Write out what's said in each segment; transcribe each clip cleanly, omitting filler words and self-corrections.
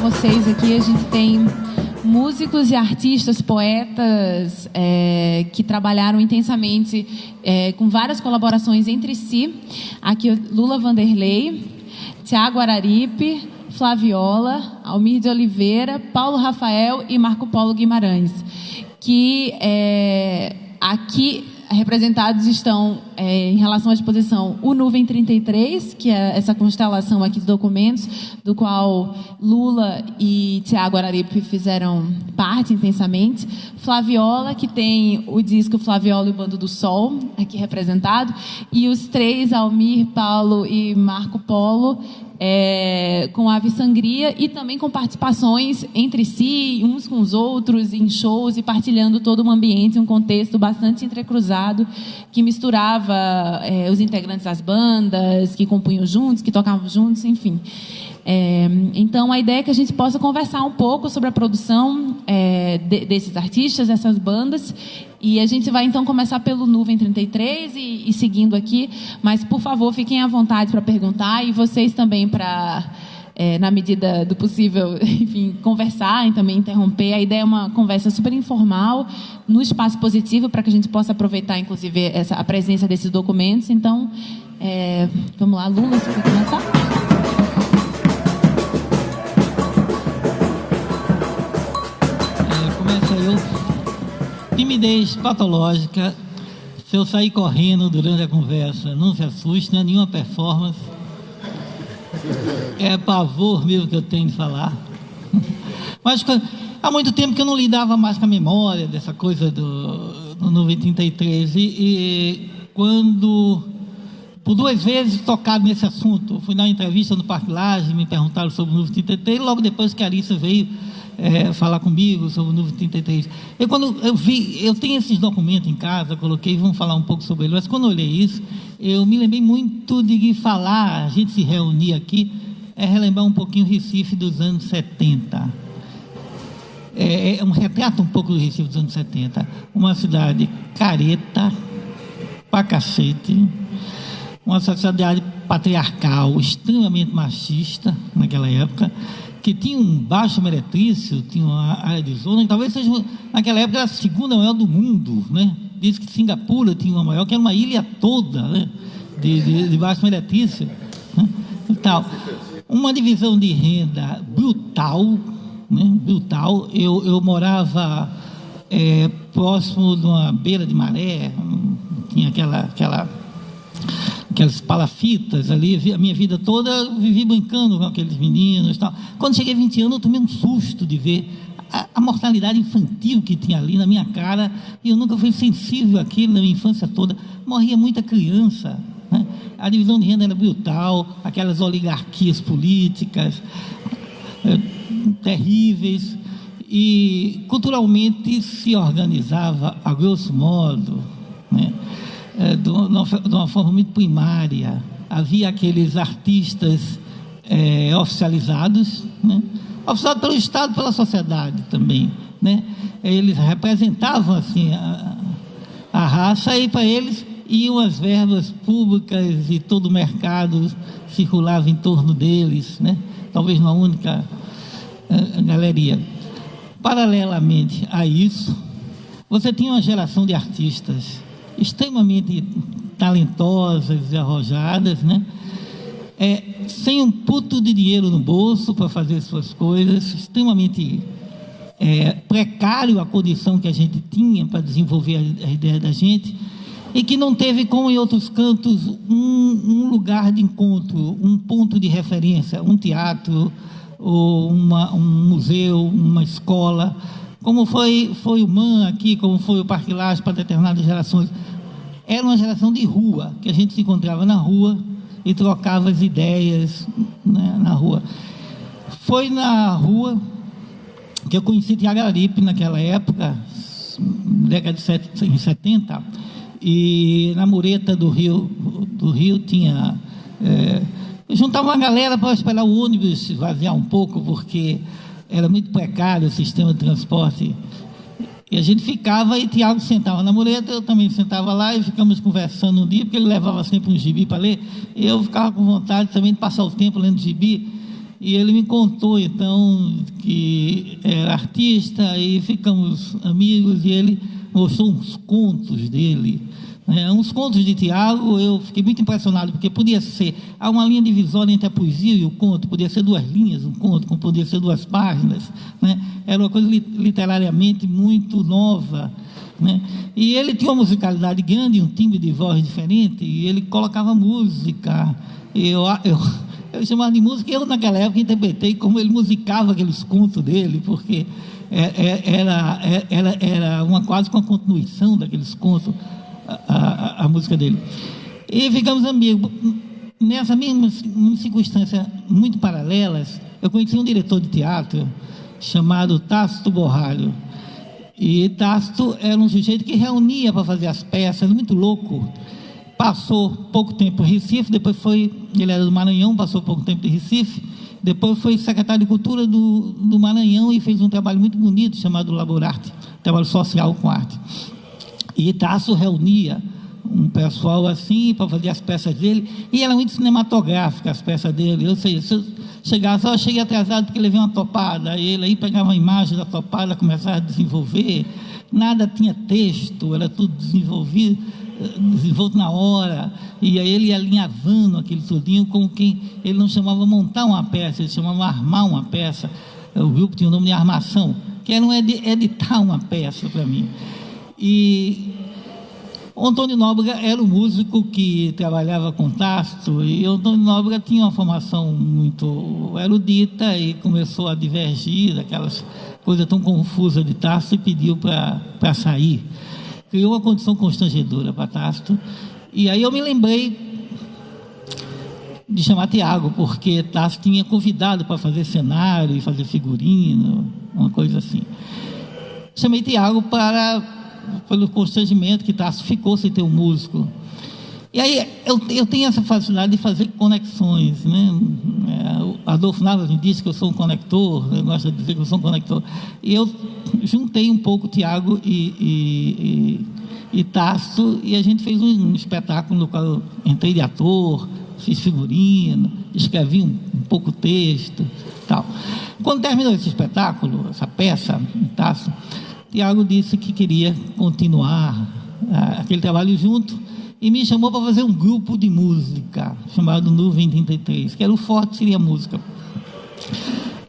vocês aqui, a gente tem músicos e artistas, poetas que trabalharam intensamente com várias colaborações entre si. Aqui Lula Vanderlei, Tiago Araripe, Flaviola, Almir de Oliveira, Paulo Rafael e Marco Polo Guimarães, que aqui representados estão, em relação à exposição, o Nuvem 33, que é essa constelação aqui de documentos, do qual Lula e Tiago Araripe fizeram parte intensamente. Flaviola, que tem o disco Flaviola e o Bando do Sol, aqui representado. E os três, Almir, Paulo e Marco Polo, com Ave Sangria, e também com participações entre si, uns com os outros, em shows, e partilhando todo um ambiente, um contexto bastante entrecruzado, que misturava os integrantes das bandas, que compunham juntos, que tocavam juntos, enfim. Então, a ideia é que a gente possa conversar um pouco sobre a produção desses artistas, dessas bandas, e a gente vai, então, começar pelo Nuvem 33 e seguindo aqui, mas, por favor, fiquem à vontade para perguntar, e vocês também para, na medida do possível, enfim, conversar e também interromper. A ideia é uma conversa super informal, no espaço positivo, para que a gente possa aproveitar, inclusive, a presença desses documentos. Então, vamos lá, Lula, você quer começar? Timidez patológica. Se eu sair correndo durante a conversa, não se assuste, não é nenhuma performance. É pavor mesmo que eu tenho de falar. Mas há muito tempo que eu não lidava mais com a memória dessa coisa do Nuvem 33. E quando, por 2 vezes tocado nesse assunto, fui dar uma entrevista no Parque Lage, me perguntaram sobre o Nuvem 33, e logo depois que a Arissa veio falar comigo sobre o Nuvem 33. Quando eu vi, eu tenho esses documentos em casa, coloquei, vamos falar um pouco sobre ele, mas quando eu olhei isso, eu me lembrei muito de falar, a gente se reunir aqui, relembrar um pouquinho o Recife dos anos 70. Um retrato um pouco do Recife dos anos 70. Uma cidade careta, pra cacete, uma sociedade patriarcal, extremamente machista naquela época, que tinha um baixo meretrício, tinha uma área de zona, que talvez seja, naquela época, a segunda maior do mundo, né? Diz que Singapura tinha uma maior, que era uma ilha toda, né? de baixo meretrício, né? E tal. Uma divisão de renda brutal, né? Brutal. Eu morava próximo de uma beira de maré, tinha aquelas palafitas ali, a minha vida toda eu vivi brincando com aqueles meninos e tal. Quando cheguei a 20 anos, eu tomei um susto de ver a mortalidade infantil que tinha ali na minha cara, e eu nunca fui sensível àquilo na minha infância toda. Morria muita criança, né? A divisão de renda era brutal, aquelas oligarquias políticas terríveis, e culturalmente se organizava, a grosso modo, né? De uma forma muito primária. Havia aqueles artistas oficializados, né? Oficializados pelo Estado, pela sociedade também, né? Eles representavam assim a raça, e para eles iam as verbas públicas e todo o mercado circulava em torno deles, né? Talvez numa única galeria. Paralelamente a isso, você tinha uma geração de artistas extremamente talentosas e arrojadas, né? Sem um puto de dinheiro no bolso para fazer suas coisas, extremamente precário a condição que a gente tinha para desenvolver a ideia da gente, e que não teve, como em outros cantos, um lugar de encontro, um ponto de referência, um teatro, ou um museu, uma escola, como foi o MAN aqui, como foi o Parque Lage para determinadas gerações. Era uma geração de rua, que a gente se encontrava na rua e trocava as ideias, né, na rua. Foi na rua que eu conheci Tiago Araripe naquela época, década de 70, e na mureta do Rio tinha... eu juntava uma galera para esperar o ônibus esvaziar um pouco, porque era muito precário o sistema de transporte. E a gente ficava, e Tiago sentava na mureta, eu também sentava lá, e ficamos conversando um dia, porque ele levava sempre um gibi para ler, e eu ficava com vontade também de passar o tempo lendo gibi, E ele me contou, então, que era artista, e ficamos amigos, e ele mostrou uns contos dele, né? Uns contos de Tiago. Eu fiquei muito impressionado, porque podia ser, há uma linha divisória entre a poesia e o conto, podia ser 2 linhas, um conto, como podia ser 2 páginas, né? Era uma coisa literariamente muito nova, né? E ele tinha uma musicalidade grande, um timbre de voz diferente, e ele colocava música. Eu chamava de música, e eu naquela época interpretei como ele musicava aqueles contos dele, porque era quase uma continuação daqueles contos, a música dele. E ficamos amigos. Nessa mesma circunstância, muito paralelas, eu conheci um diretor de teatro chamado Tácito Borralho. E Tácito era um sujeito que reunia para fazer as peças, muito louco. Passou pouco tempo em Recife, ele era do Maranhão, passou pouco tempo em Recife, depois foi secretário de Cultura do Maranhão e fez um trabalho muito bonito chamado Laborarte, trabalho social com arte. E Tácito reunia um pessoal assim para fazer as peças dele, e era muito cinematográfica as peças dele. Eu sei, se eu chegasse, eu cheguei atrasado porque levei uma topada, e ele aí pegava a imagem da topada, começava a desenvolver, nada tinha texto, era tudo desenvolvido na hora, e aí ele ia alinhavando aquele tudinho, como quem ele não chamava montar uma peça, ele chamava armar uma peça. O grupo tinha o nome de armação, que era editar uma peça para mim. E o Antônio Nóbrega era o músico que trabalhava com Tácito, e o Antônio Nóbrega tinha uma formação muito erudita e começou a divergir daquelas coisas tão confusas de Tácito e pediu para sair. Criou uma condição constrangedora para Tácito. E aí eu me lembrei de chamar Tiago, porque Tácito tinha convidado para fazer cenário e fazer figurino, uma coisa assim. Chamei Tiago pelo constrangimento que Tácito ficou sem ter um músico. E aí eu tenho essa facilidade de fazer conexões, né? Adolfo Navas me disse que eu sou um conector, eu gosto de dizer que eu sou um conector. E eu juntei um pouco Tiago e Tácito, e a gente fez um espetáculo no qual eu entrei de ator, fiz figurino, escrevi um pouco texto, tal. Quando terminou esse espetáculo, essa peça, Tácito, Tiago disse que queria continuar aquele trabalho junto, e me chamou para fazer um grupo de música chamado Nuvem 33, que era o forte, seria música.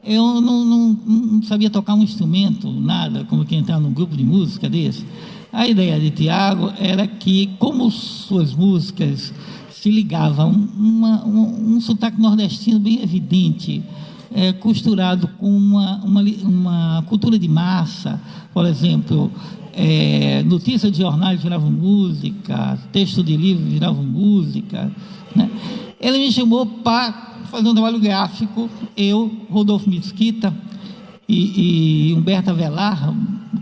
Eu não sabia tocar um instrumento, nada, como que entrar num grupo de música desse. A ideia de Tiago era que, como suas músicas se ligavam, um sotaque nordestino bem evidente, costurado com uma cultura de massa, por exemplo, notícias de jornais viravam música, texto de livro viravam música, né? Ele me chamou para fazer um trabalho gráfico, eu, Rodolfo Mesquita e Humberto Avelar,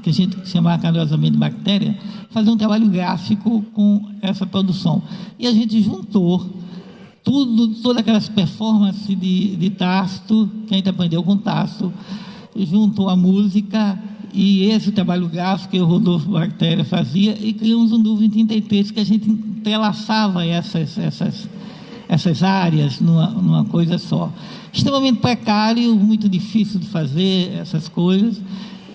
que a gente chamava carinhosamente de Bactéria, fazer um trabalho gráfico com essa produção. E a gente juntou todas aquelas performances de Tácito, que a gente aprendeu com Tácito, juntou a música e esse trabalho gráfico que o Rodolfo Bactéria fazia, e criamos um Nuvem 33, que a gente entrelaçava essas áreas numa coisa só. Extremamente precário, muito difícil de fazer essas coisas,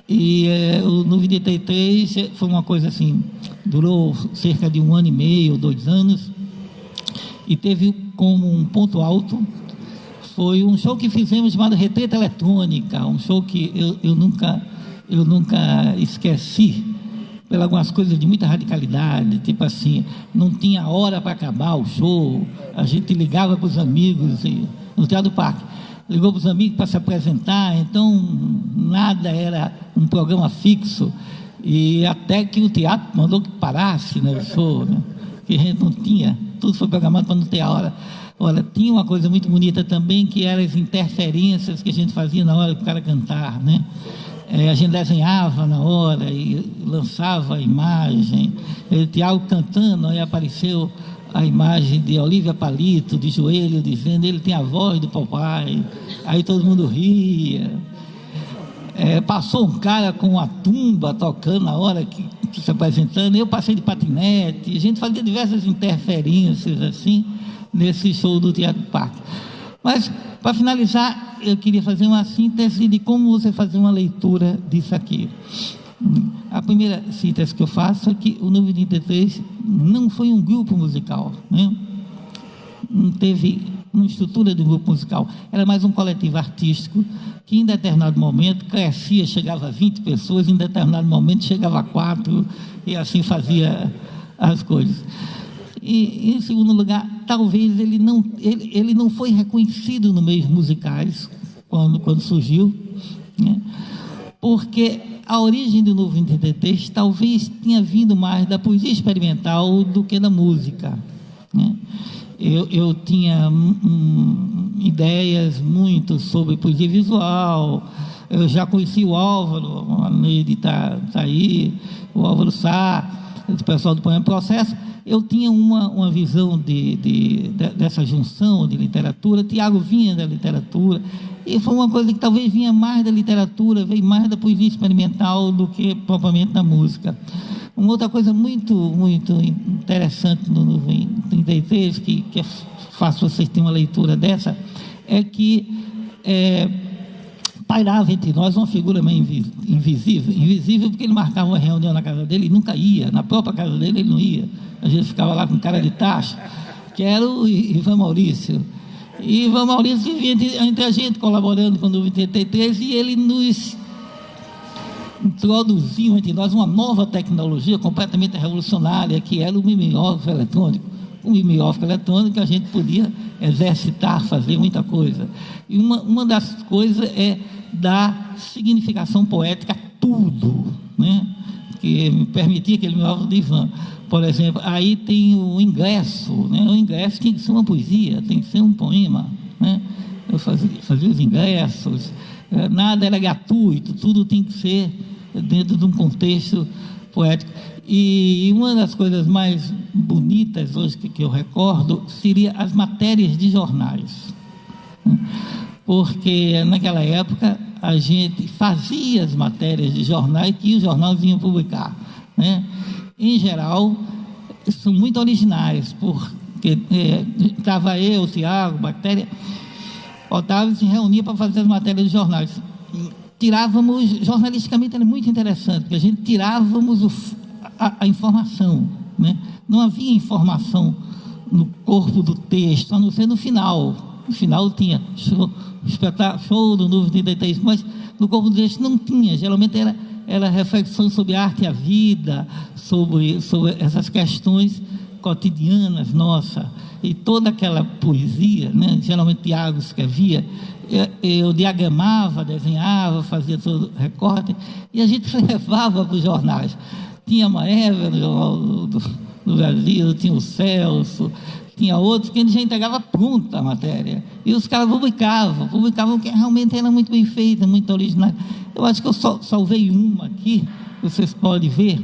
e o Nuvem 33 foi uma coisa assim, durou cerca de 1 ano e meio, 2 anos, e teve como um ponto alto, foi um show que fizemos chamado Retreta Eletrônica, um show que eu nunca esqueci, pelas algumas coisas de muita radicalidade, tipo assim, não tinha hora para acabar o show, a gente ligava para os amigos no Teatro do Parque, ligou para os amigos para se apresentar, então nada era um programa fixo, e até que o teatro mandou que parasse, né, o show, né, que a gente não tinha, tudo foi programado para não ter a hora. Olha, tinha uma coisa muito bonita também, que eram as interferências que a gente fazia na hora que o cara cantar, né? A gente desenhava na hora e lançava a imagem. Tiago cantando, aí apareceu a imagem de Olívia Palito, de joelho, dizendo, ele tem a voz do papai. Aí todo mundo ria. Passou um cara com uma tumba tocando na hora que se apresentando, eu passei de patinete, a gente fazia diversas interferências assim, nesse show do Teatro do Parque. Mas para finalizar, eu queria fazer uma síntese de como você fazer uma leitura disso aqui. A primeira síntese que eu faço é que o Novo 83 não foi um grupo musical, né? Não teve uma estrutura de um grupo musical, era mais um coletivo artístico que em determinado momento crescia, chegava a 20 pessoas, em determinado momento chegava a 4 e assim fazia as coisas. E em segundo lugar, talvez ele não foi reconhecido no meio musicais quando surgiu, né? Porque a origem do Novo 83 talvez tenha vindo mais da poesia experimental do que da música, né? Eu tinha ideias muito sobre poesia visual. Eu já conheci o Álvaro, a Neide está aí, o Álvaro Sá, o pessoal do Poema Processo. Eu tinha uma visão dessa junção de literatura. Tiago vinha da literatura, e foi uma coisa que talvez vinha mais da literatura, veio mais da poesia experimental do que propriamente da música. Uma outra coisa muito interessante no 33, que faço vocês terem uma leitura dessa, é que pairava entre nós uma figura meio invisível, porque ele marcava uma reunião na casa dele e nunca ia, na própria casa dele ele não ia, a gente ficava lá com cara de taxa, que era o Ivan Maurício. E Ivan Maurício vivia entre a gente, colaborando com o 93, e ele nos introduziu entre nós uma nova tecnologia completamente revolucionária, que era o mimeógrafo eletrônico. O mimeógrafo eletrônico a gente podia exercitar, fazer muita coisa. E uma das coisas é dar significação poética a tudo, né? Que me permitia aquele mimeógrafo de Ivan. Por exemplo, aí tem o ingresso, né? O ingresso tem que ser uma poesia, tem que ser um poema, né? Eu fazia os ingressos, nada era gratuito, tudo tem que ser dentro de um contexto poético. E uma das coisas mais bonitas hoje que eu recordo seria as matérias de jornais, porque naquela época a gente fazia as matérias de jornais que os jornais vinham publicar, né? Em geral são muito originais, porque estava eu, o Tiago, Bactéria, Otávio se reunia para fazer as matérias de jornais. Tirávamos, jornalisticamente era muito interessante, porque a gente tirávamos a informação, né? Não havia informação no corpo do texto, a não ser no final. No final tinha show do Novo 33, mas no corpo do texto não tinha. Geralmente era reflexão sobre a arte e a vida, sobre essas questões cotidianas nossas. E toda aquela poesia, né? Geralmente Tiago escrevia, eu diagramava, desenhava, fazia todo o recorte, e a gente levava para os jornais. Tinha a Maeva no Brasil, tinha o Celso, tinha outros que a gente já entregava pronta a matéria. E os caras publicavam que realmente era muito bem feita, muito original. Eu acho que eu salvei uma aqui, vocês podem ver,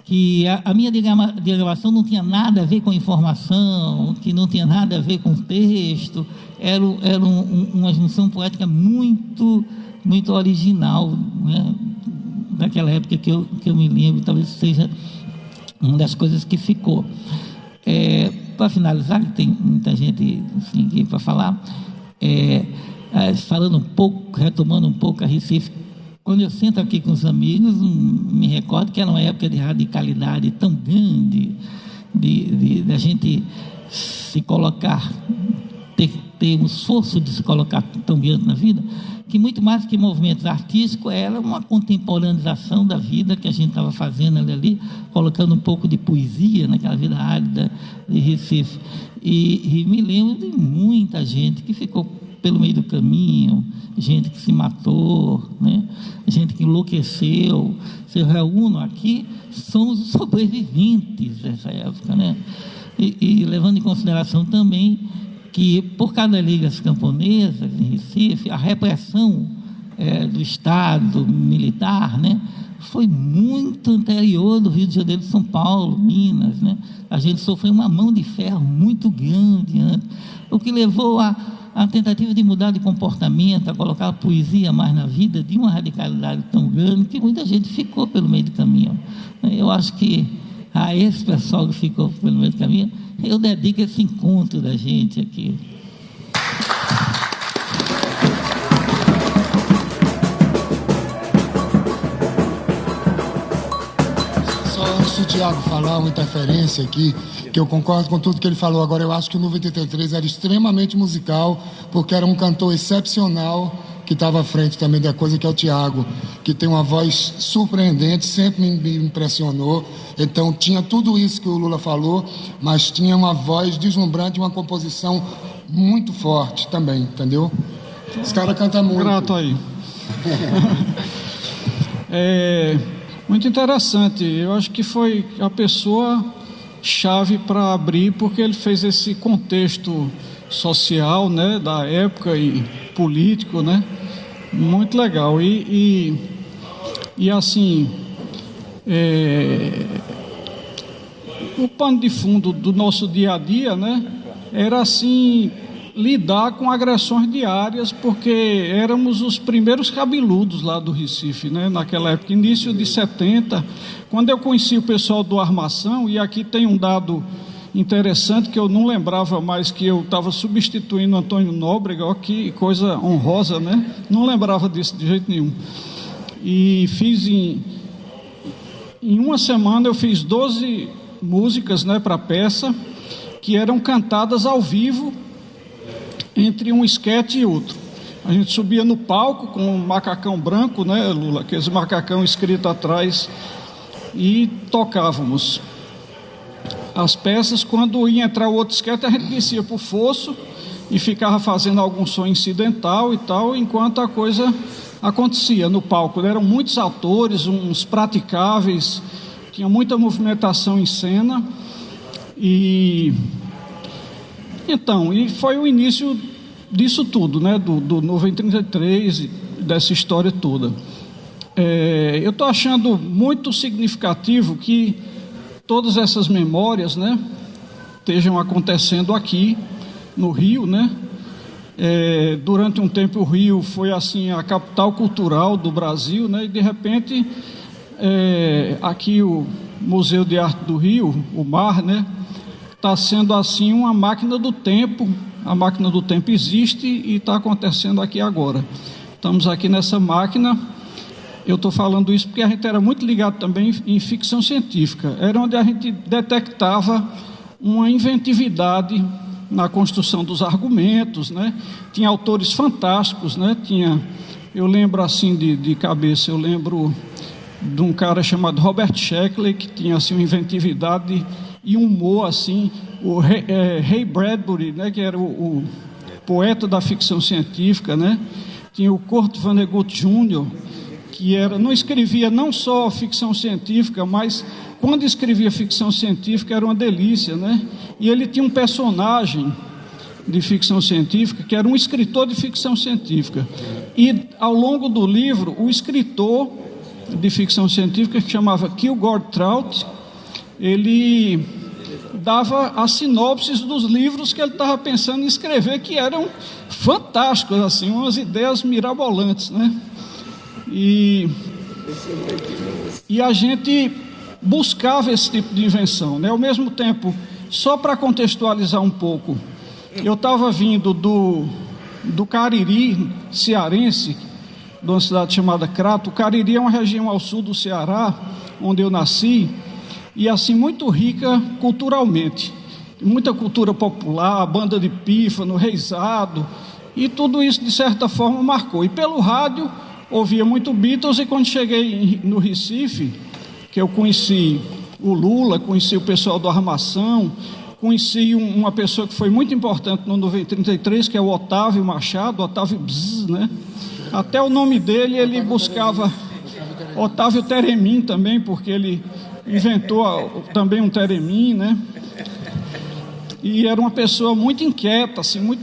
que a minha diagramação não tinha nada a ver com informação, que não tinha nada a ver com texto, era uma junção poética muito original, né? Daquela época que eu me lembro, talvez seja uma das coisas que ficou. Para finalizar, que tem muita gente assim, aqui para falar, falando um pouco, retomando um pouco a Recife. Quando eu sento aqui com os amigos, me recordo que era uma época de radicalidade tão grande, de a gente se colocar, ter um esforço de se colocar tão grande na vida, que muito mais que movimentos artísticos, era uma contemporaneização da vida que a gente estava fazendo ali, colocando um pouco de poesia naquela vida árida de Recife. E me lembro de muita gente que ficou pelo meio do caminho, gente que se matou, né? Gente que enlouqueceu. Se eu reúno aqui, somos os sobreviventes dessa época, né? E levando em consideração também que, por causa das ligas camponesas em Recife, a repressão do Estado militar, né, foi muito anterior do Rio de Janeiro, de São Paulo, Minas, né? A gente sofreu uma mão de ferro muito grande antes, o que levou a tentativa de mudar de comportamento, a colocar a poesia mais na vida, de uma radicalidade tão grande que muita gente ficou pelo meio do caminho. Eu acho que a esse pessoal que ficou pelo meio do caminho, eu dedico esse encontro da gente aqui. antes do Tiago falar uma interferência aqui, que eu concordo com tudo que ele falou. Agora, eu acho que o Nuvem 33 era extremamente musical, porque era um cantor excepcional que estava à frente também da coisa, que é o Tiago, que tem uma voz surpreendente, sempre me impressionou. Então, tinha tudo isso que o Lula falou, mas tinha uma voz deslumbrante, uma composição muito forte também, entendeu? Esse cara canta muito. Grato aí. Muito interessante. Eu acho que foi a pessoa chave para abrir, porque ele fez esse contexto social, né, da época e político, né, muito legal. E assim, o pano de fundo do nosso dia a dia, né, era assim, lidar com agressões diárias, porque éramos os primeiros cabeludos lá do Recife, né? Naquela época, início de 70, quando eu conheci o pessoal do Armação, e aqui tem um dado interessante que eu não lembrava mais, que eu estava substituindo Antônio Nóbrega, ó, que coisa honrosa, né? Não lembrava disso de jeito nenhum. E fiz em uma semana eu fiz 12 músicas, né, para a peça, que eram cantadas ao vivo, entre um esquete e outro. A gente subia no palco com um macacão branco, né, Lula? Aqueles macacão escrito atrás, e tocávamos as peças. Quando ia entrar o outro esquete, a gente descia para o fosso e ficava fazendo algum som incidental e tal, enquanto a coisa acontecia no palco. Eram muitos atores, uns praticáveis, tinha muita movimentação em cena. E foi o início disso tudo, né? Do Nuvem 33, dessa história toda. Eu estou achando muito significativo que todas essas memórias, né, estejam acontecendo aqui no Rio, né? Durante um tempo o Rio foi assim a capital cultural do Brasil, né? E de repente aqui o Museu de Arte do Rio, o MAR, né, está sendo assim uma máquina do tempo. A máquina do tempo existe e está acontecendo aqui agora. Estamos aqui nessa máquina. Eu estou falando isso porque a gente era muito ligado também em ficção científica. Era onde a gente detectava uma inventividade na construção dos argumentos, né? Tinha autores fantásticos, né? Eu lembro assim de cabeça, eu lembro de um cara chamado Robert Sheckley, que tinha assim uma inventividade e um humor assim. O Ray Bradbury, né, que era o poeta da ficção científica, né? Tinha o Kurt Vonnegut Jr., que não escrevia não só ficção científica, mas quando escrevia ficção científica era uma delícia, né? E ele tinha um personagem de ficção científica que era um escritor de ficção científica. E ao longo do livro, o escritor de ficção científica, que chamava Kilgore Trout, ele dava as sinopses dos livros que ele estava pensando em escrever, que eram fantásticos, assim, umas ideias mirabolantes, né? E a gente buscava esse tipo de invenção, né? Ao mesmo tempo, só para contextualizar um pouco, eu estava vindo do Cariri cearense, de uma cidade chamada Crato. O Cariri é uma região ao sul do Ceará, onde eu nasci, e assim muito rica culturalmente, muita cultura popular, banda de pífano, reizado, e tudo isso de certa forma marcou. E pelo rádio ouvia muito Beatles, e quando cheguei no Recife, que eu conheci o Lula, conheci o pessoal do Armação, conheci uma pessoa que foi muito importante no Nuvem 33, que é o Otávio Machado, Otávio Bzz, né? Até o nome dele ele buscava Otávio Teremim também, porque ele inventou também um teremim, né? E era uma pessoa muito inquieta, assim,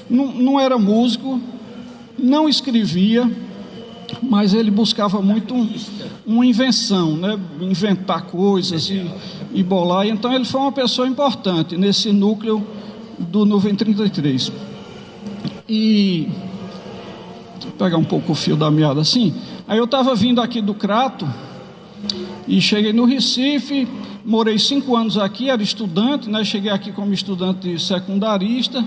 não era músico, não escrevia, mas ele buscava muito uma invenção, né? Inventar coisas e bolar. Então ele foi uma pessoa importante nesse núcleo do Nuvem 33. E vou pegar um pouco o fio da meada assim. Aí eu estava vindo aqui do Crato e cheguei no Recife, morei 5 anos aqui, era estudante, né? Cheguei aqui como estudante secundarista,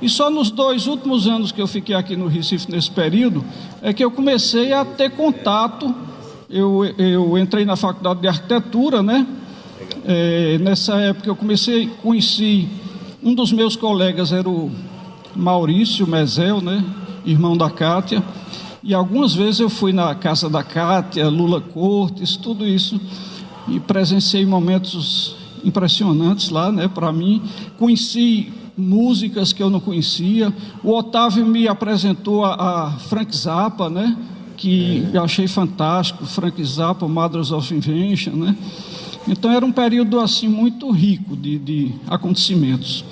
e só nos 2 últimos anos que eu fiquei aqui no Recife nesse período é que eu comecei a ter contato. Eu entrei na faculdade de arquitetura, né? Nessa época eu conheci um dos meus colegas, era o Maurício Mezel, né? Irmão da Cátia, e algumas vezes eu fui na casa da Cátia, Lula Cortes, tudo isso, e presenciei momentos impressionantes lá, né? Para mim, conheci músicas que eu não conhecia. O Otávio me apresentou a Frank Zappa, né? Que eu achei fantástico, Frank Zappa, Mothers of Invention, né? Então era um período assim muito rico de acontecimentos.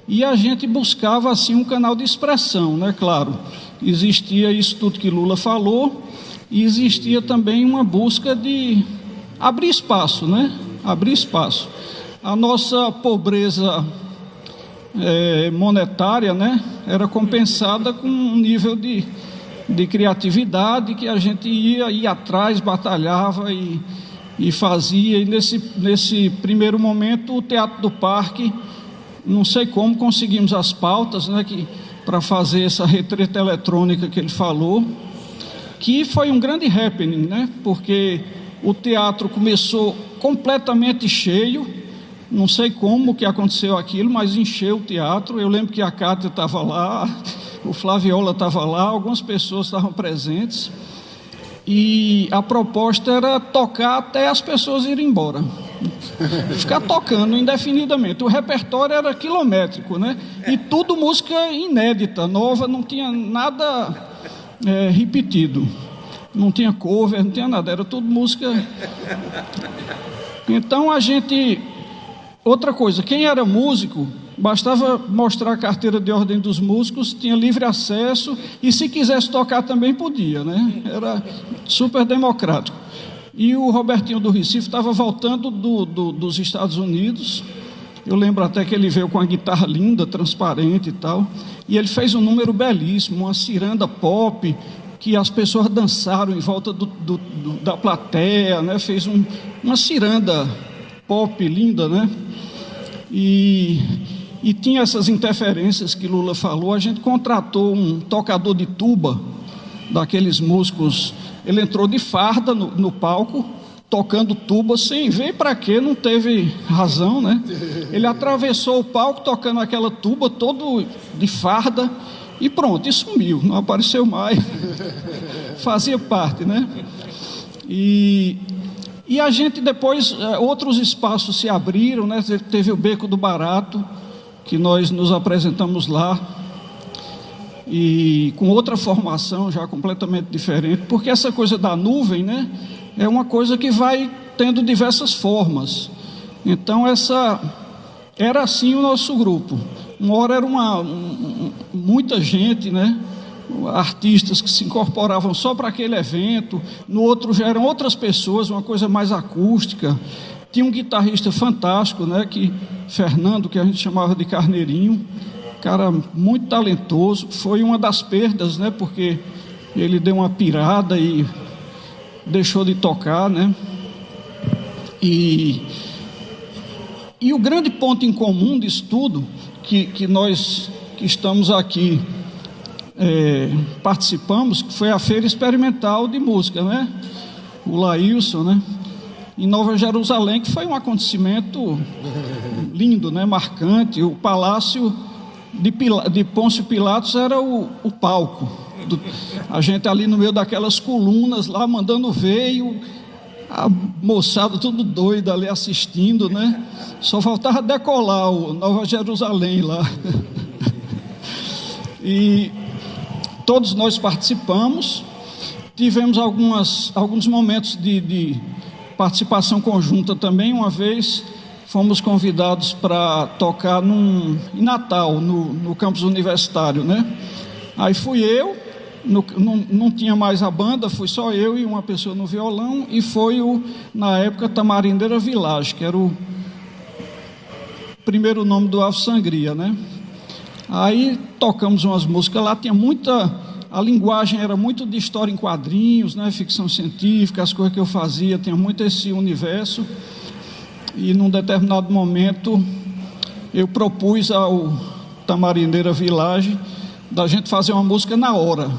E a gente buscava assim um canal de expressão, né? Claro, existia isso tudo que Lula falou, e existia também uma busca de abrir espaço, né? Abrir espaço. A nossa pobreza monetária, né? Era compensada com um nível de criatividade que a gente ia atrás, batalhava e fazia. E nesse primeiro momento, o Teatro do Parque, não sei como conseguimos as pautas, né, para fazer essa retreta eletrônica que ele falou, que foi um grande happening, né, porque o teatro começou completamente cheio. Não sei como que aconteceu aquilo, mas encheu o teatro. Eu lembro que a Cátia estava lá, o Flaviola estava lá, algumas pessoas estavam presentes, e a proposta era tocar até as pessoas irem embora, ficar tocando indefinidamente. O repertório era quilométrico, né? E tudo música inédita, nova, não tinha nada repetido, não tinha cover, não tinha nada, era tudo música. Então a gente... Outra coisa, quem era músico, bastava mostrar a carteira de ordem dos músicos, tinha livre acesso, e se quisesse tocar também podia, né? Era super democrático. E o Robertinho do Recife estava voltando dos Estados Unidos. Eu lembro até que ele veio com uma guitarra linda, transparente e tal, e ele fez um número belíssimo, uma ciranda pop, que as pessoas dançaram em volta da plateia, né? Fez uma ciranda pop linda, né? E tinha essas interferências que Lula falou. A gente contratou um tocador de tuba, daqueles músicos. Ele entrou de farda no palco, tocando tuba, sem ver para quê, não teve razão, né? Ele atravessou o palco tocando aquela tuba, todo de farda, e pronto, e sumiu, não apareceu mais. Fazia parte, né? E a gente depois, outros espaços se abriram, né? Teve o Beco do Barato, que nós nos apresentamos lá, e com outra formação já completamente diferente, porque essa coisa da nuvem, né? É uma coisa que vai tendo diversas formas. Então era assim o nosso grupo. Uma hora era muita gente, né? Artistas que se incorporavam só para aquele evento, no outro já eram outras pessoas, uma coisa mais acústica. Tinha um guitarrista fantástico, né, Fernando, que a gente chamava de Carneirinho, cara muito talentoso. Foi uma das perdas, né, porque ele deu uma pirada e deixou de tocar, né? E o grande ponto em comum disso tudo, que nós que estamos aqui participamos, que foi a Feira Experimental de Música, né? O Laílson, né? Em Nova Jerusalém, que foi um acontecimento lindo, né? Marcante. O Palácio de Pôncio Pilatos era o palco. A gente ali no meio daquelas colunas lá, mandando ver, e a moçada tudo doida ali assistindo, né? Só faltava decolar o Nova Jerusalém lá. E todos nós participamos, tivemos alguns momentos de participação conjunta também. Uma vez fomos convidados para tocar em Natal, no campus universitário, né? Aí fui eu, não tinha mais a banda, fui só eu e uma pessoa no violão, e foi na época, Tamarindeira Village, que era o primeiro nome do Ave Sangria, né? Aí tocamos umas músicas lá, a linguagem era muito de história em quadrinhos, né? Ficção científica, as coisas que eu fazia, tinha muito esse universo. E num determinado momento eu propus ao Tamarindeira Village da gente fazer uma música na hora.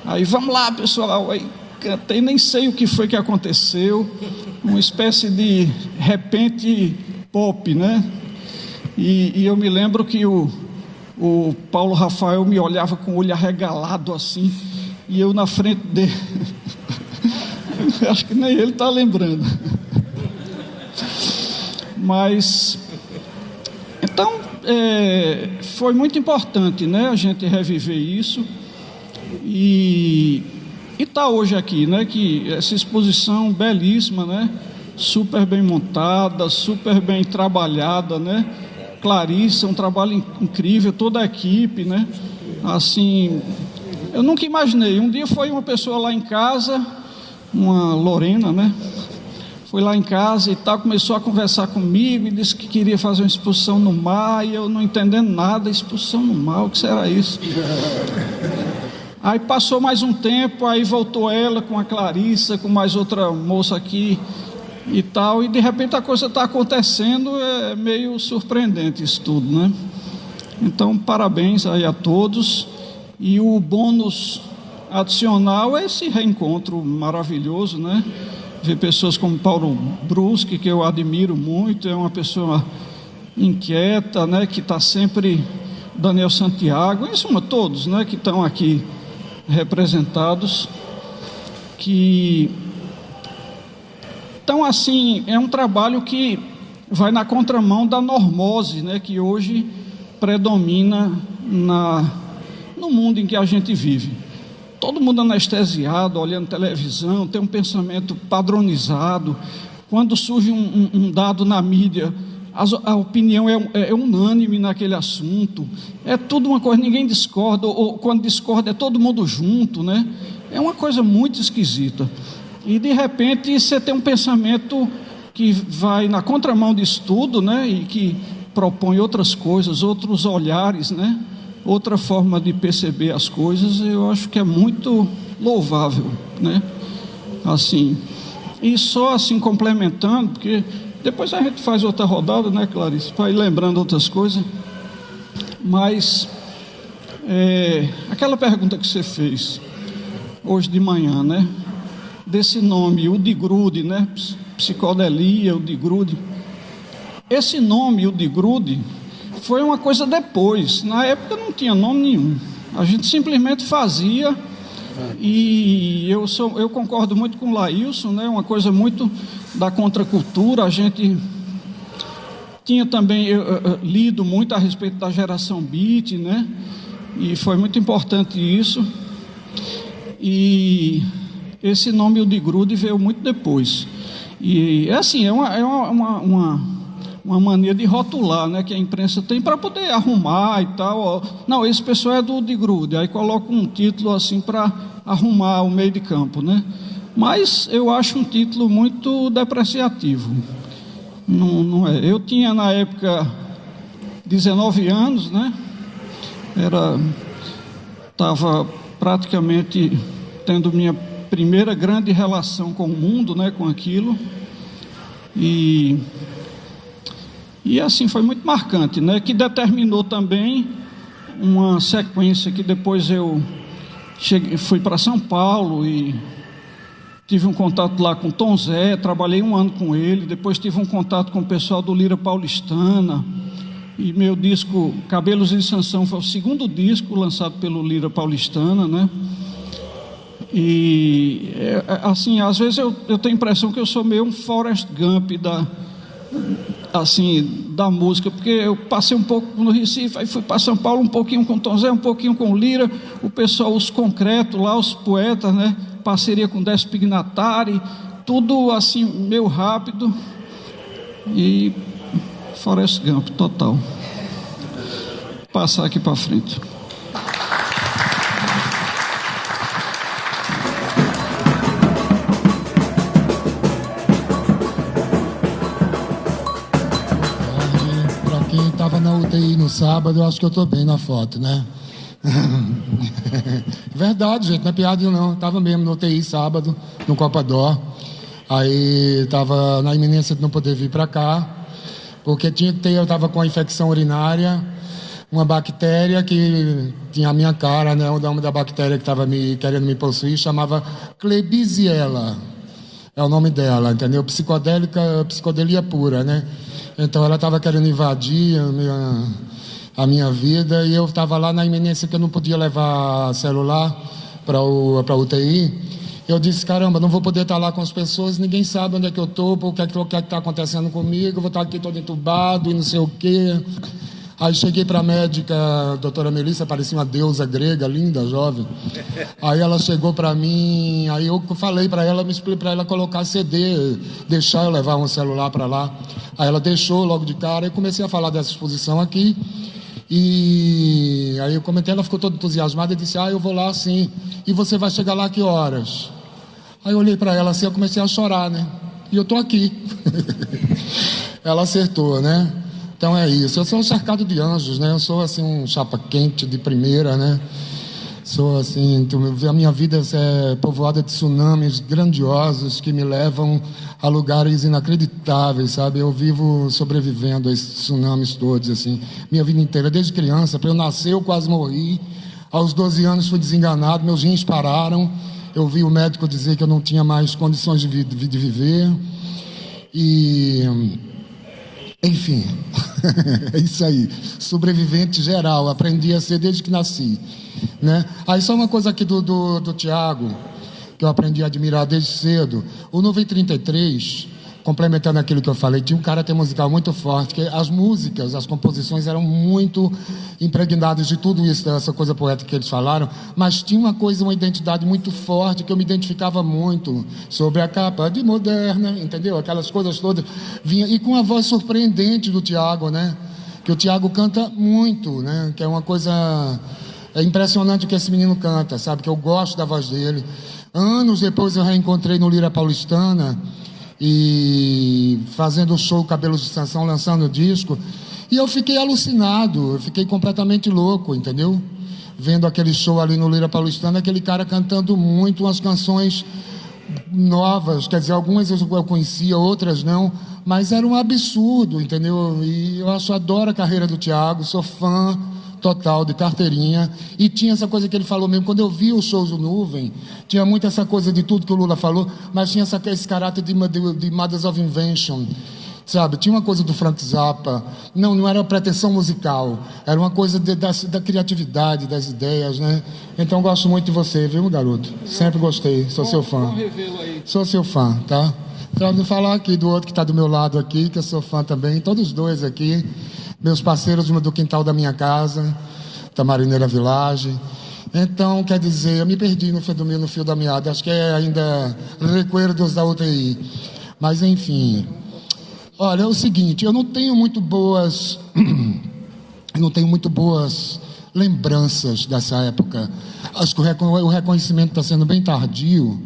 Aí vamos lá, pessoal. Aí cantei, nem sei o que foi que aconteceu. uma espécie de repente pop, né? E eu me lembro que o Paulo Rafael me olhava com o olho arregalado assim, e eu na frente dele. Acho que nem ele está lembrando. Mas, então, foi muito importante, né, a gente reviver isso. E está hoje aqui, né, que essa exposição belíssima, né, super bem montada, super bem trabalhada, né, Clarissa, um trabalho incrível, toda a equipe, né, assim, eu nunca imaginei. Um dia foi uma pessoa lá em casa, uma Lorena, né, foi lá em casa e tal, começou a conversar comigo e disse que queria fazer uma exposição no mar, e eu não entendendo nada. Exposição no mar, o que será isso? Aí passou mais um tempo, aí voltou ela com a Clarissa, com mais outra moça aqui e tal, e de repente a coisa está acontecendo. É meio surpreendente isso tudo, né? Então, parabéns aí a todos. E o bônus adicional é esse reencontro maravilhoso, né? Ver pessoas como Paulo Bruschi, que eu admiro muito, é uma pessoa inquieta, né? Que está sempre, Daniel Santiago, em suma, todos, né? Que estão aqui representados, que então, assim, é um trabalho que vai na contramão da normose, né, que hoje predomina no mundo em que a gente vive. Todo mundo anestesiado, olhando televisão, tem um pensamento padronizado. Quando surge um dado na mídia, a opinião é unânime naquele assunto. É tudo uma coisa, ninguém discorda, ou quando discorda é todo mundo junto, né? É uma coisa muito esquisita. E de repente você tem um pensamento que vai na contramão disso tudo, né? E que propõe outras coisas, outros olhares, né? Outra forma de perceber as coisas. Eu acho que é muito louvável, né? Assim, e só assim complementando, porque depois a gente faz outra rodada, né, Clarice, para ir lembrando outras coisas. Mas aquela pergunta que você fez hoje de manhã, né? Desse nome, o de grude, né? Psicodelia, o de grude. Esse nome, o de grude, foi uma coisa depois. Na época não tinha nome nenhum. A gente simplesmente fazia. E eu concordo muito com o Laílson, né? Uma coisa muito da contracultura. A gente tinha também lido muito a respeito da geração beat, né? E foi muito importante isso. E esse nome, o de grude, veio muito depois. E assim, é uma maneira de rotular, né, que a imprensa tem para poder arrumar e tal. Não, esse pessoal é do de grude, aí coloca um título assim para arrumar o meio de campo, né? Mas eu acho um título muito depreciativo. Não é. Eu tinha na época 19 anos, né? Estava praticamente tendo minha primeira grande relação com o mundo, né, com aquilo, e assim foi muito marcante, né, que determinou também uma sequência que depois eu fui para São Paulo e tive um contato lá com Tom Zé, trabalhei um ano com ele, depois tive um contato com o pessoal do Lira Paulistana, e meu disco Cabelos em Sansão foi o segundo disco lançado pelo Lira Paulistana, né? E assim, às vezes eu tenho a impressão que eu sou meio um Forrest Gump da música, porque eu passei um pouco no Recife, aí fui para São Paulo, um pouquinho com Tom Zé, um pouquinho com o Lira, o pessoal, os concretos lá, os poetas, né? Parceria com Décio Pignatari, tudo assim meio rápido, e Forrest Gump total. Vou passar aqui para frente. Estava na UTI no sábado, eu acho que eu estou bem na foto, né? Verdade, gente, não é piada não. Estava mesmo na UTI sábado, no Copa Dó. Aí estava na iminência de não poder vir para cá, porque tinha que ter, eu estava com a infecção urinária, uma bactéria que tinha a minha cara, né? O nome da bactéria que estava querendo me possuir chamava Klebsiella. é o nome dela, entendeu? Psicodelia pura, né? Então ela estava querendo invadir a minha vida, e eu estava lá na iminência que eu não podia levar celular para a UTI. Eu disse, caramba, não vou poder estar lá com as pessoas, ninguém sabe onde é que eu estou, o que é que está acontecendo comigo, eu vou estar aqui todo entubado e não sei o quê. Aí cheguei para a médica, a doutora Melissa, parecia uma deusa grega, linda, jovem. Aí ela chegou para mim, aí eu falei para ela, me expliquei para ela colocar CD, deixar eu levar um celular para lá. Aí ela deixou logo de cara, eu comecei a falar dessa exposição aqui. E aí eu comentei, ela ficou toda entusiasmada e disse, eu vou lá sim. E você vai chegar lá a que horas? Aí eu olhei para ela assim, eu comecei a chorar, né? E eu tô aqui. Ela acertou, né? Então é isso. Eu sou cercado de anjos, né? Eu sou assim um chapa quente de primeira, né? Sou assim, a minha vida é povoada de tsunamis grandiosos que me levam a lugares inacreditáveis, sabe? Eu vivo sobrevivendo a esses tsunamis todos, assim, minha vida inteira, desde criança. Para eu nascer, eu quase morri. Aos 12 anos fui desenganado, meus rins pararam. Eu vi o médico dizer que eu não tinha mais condições de viver. E... enfim, é isso aí, sobrevivente geral, aprendi a ser desde que nasci, né? Aí só uma coisa aqui do Tiago, que eu aprendi a admirar desde cedo. O Nuvem 33, complementando aquilo que eu falei, tinha um caráter musical muito forte, que as músicas, as composições eram muito impregnadas de tudo isso, dessa coisa poética que eles falaram, mas tinha uma identidade muito forte, que eu me identificava muito, sobre a capa de Moderna, entendeu? Aquelas coisas todas, vinha, e com a voz surpreendente do Tiago, né? Que o Tiago canta muito, né? Que é uma coisa... é impressionante o que esse menino canta, sabe? Que eu gosto da voz dele. Anos depois eu reencontrei no Lira Paulistana, e fazendo o show Cabelos de Sansão, lançando o disco, e eu fiquei alucinado, eu fiquei completamente louco, entendeu? Vendo aquele show ali no Lira Paulistana, aquele cara cantando muito umas canções novas, quer dizer, algumas eu conhecia, outras não, mas era um absurdo, entendeu? E eu adoro a carreira do Tiago, sou fã total, de carteirinha, e tinha essa coisa que ele falou mesmo, quando eu vi os shows do Nuvem, tinha muito essa coisa de tudo que o Lula falou, mas tinha esse caráter de Mothers of Invention, sabe? Tinha uma coisa do Frank Zappa, não era pretensão musical, era uma coisa da criatividade, das ideias, né? Então gosto muito de você, viu, garoto? Sempre gostei, sou seu fã. Sou seu fã, tá? Para não falar aqui do outro que está do meu lado aqui, que eu sou fã também, todos dois aqui, meus parceiros do quintal da minha casa, da Marineira Village. Então, quer dizer, eu me perdi no fio da meada, acho que é ainda recuerdos da UTI. Mas, enfim, olha, é o seguinte, eu não tenho muito boas lembranças dessa época. Acho que o reconhecimento está sendo bem tardio,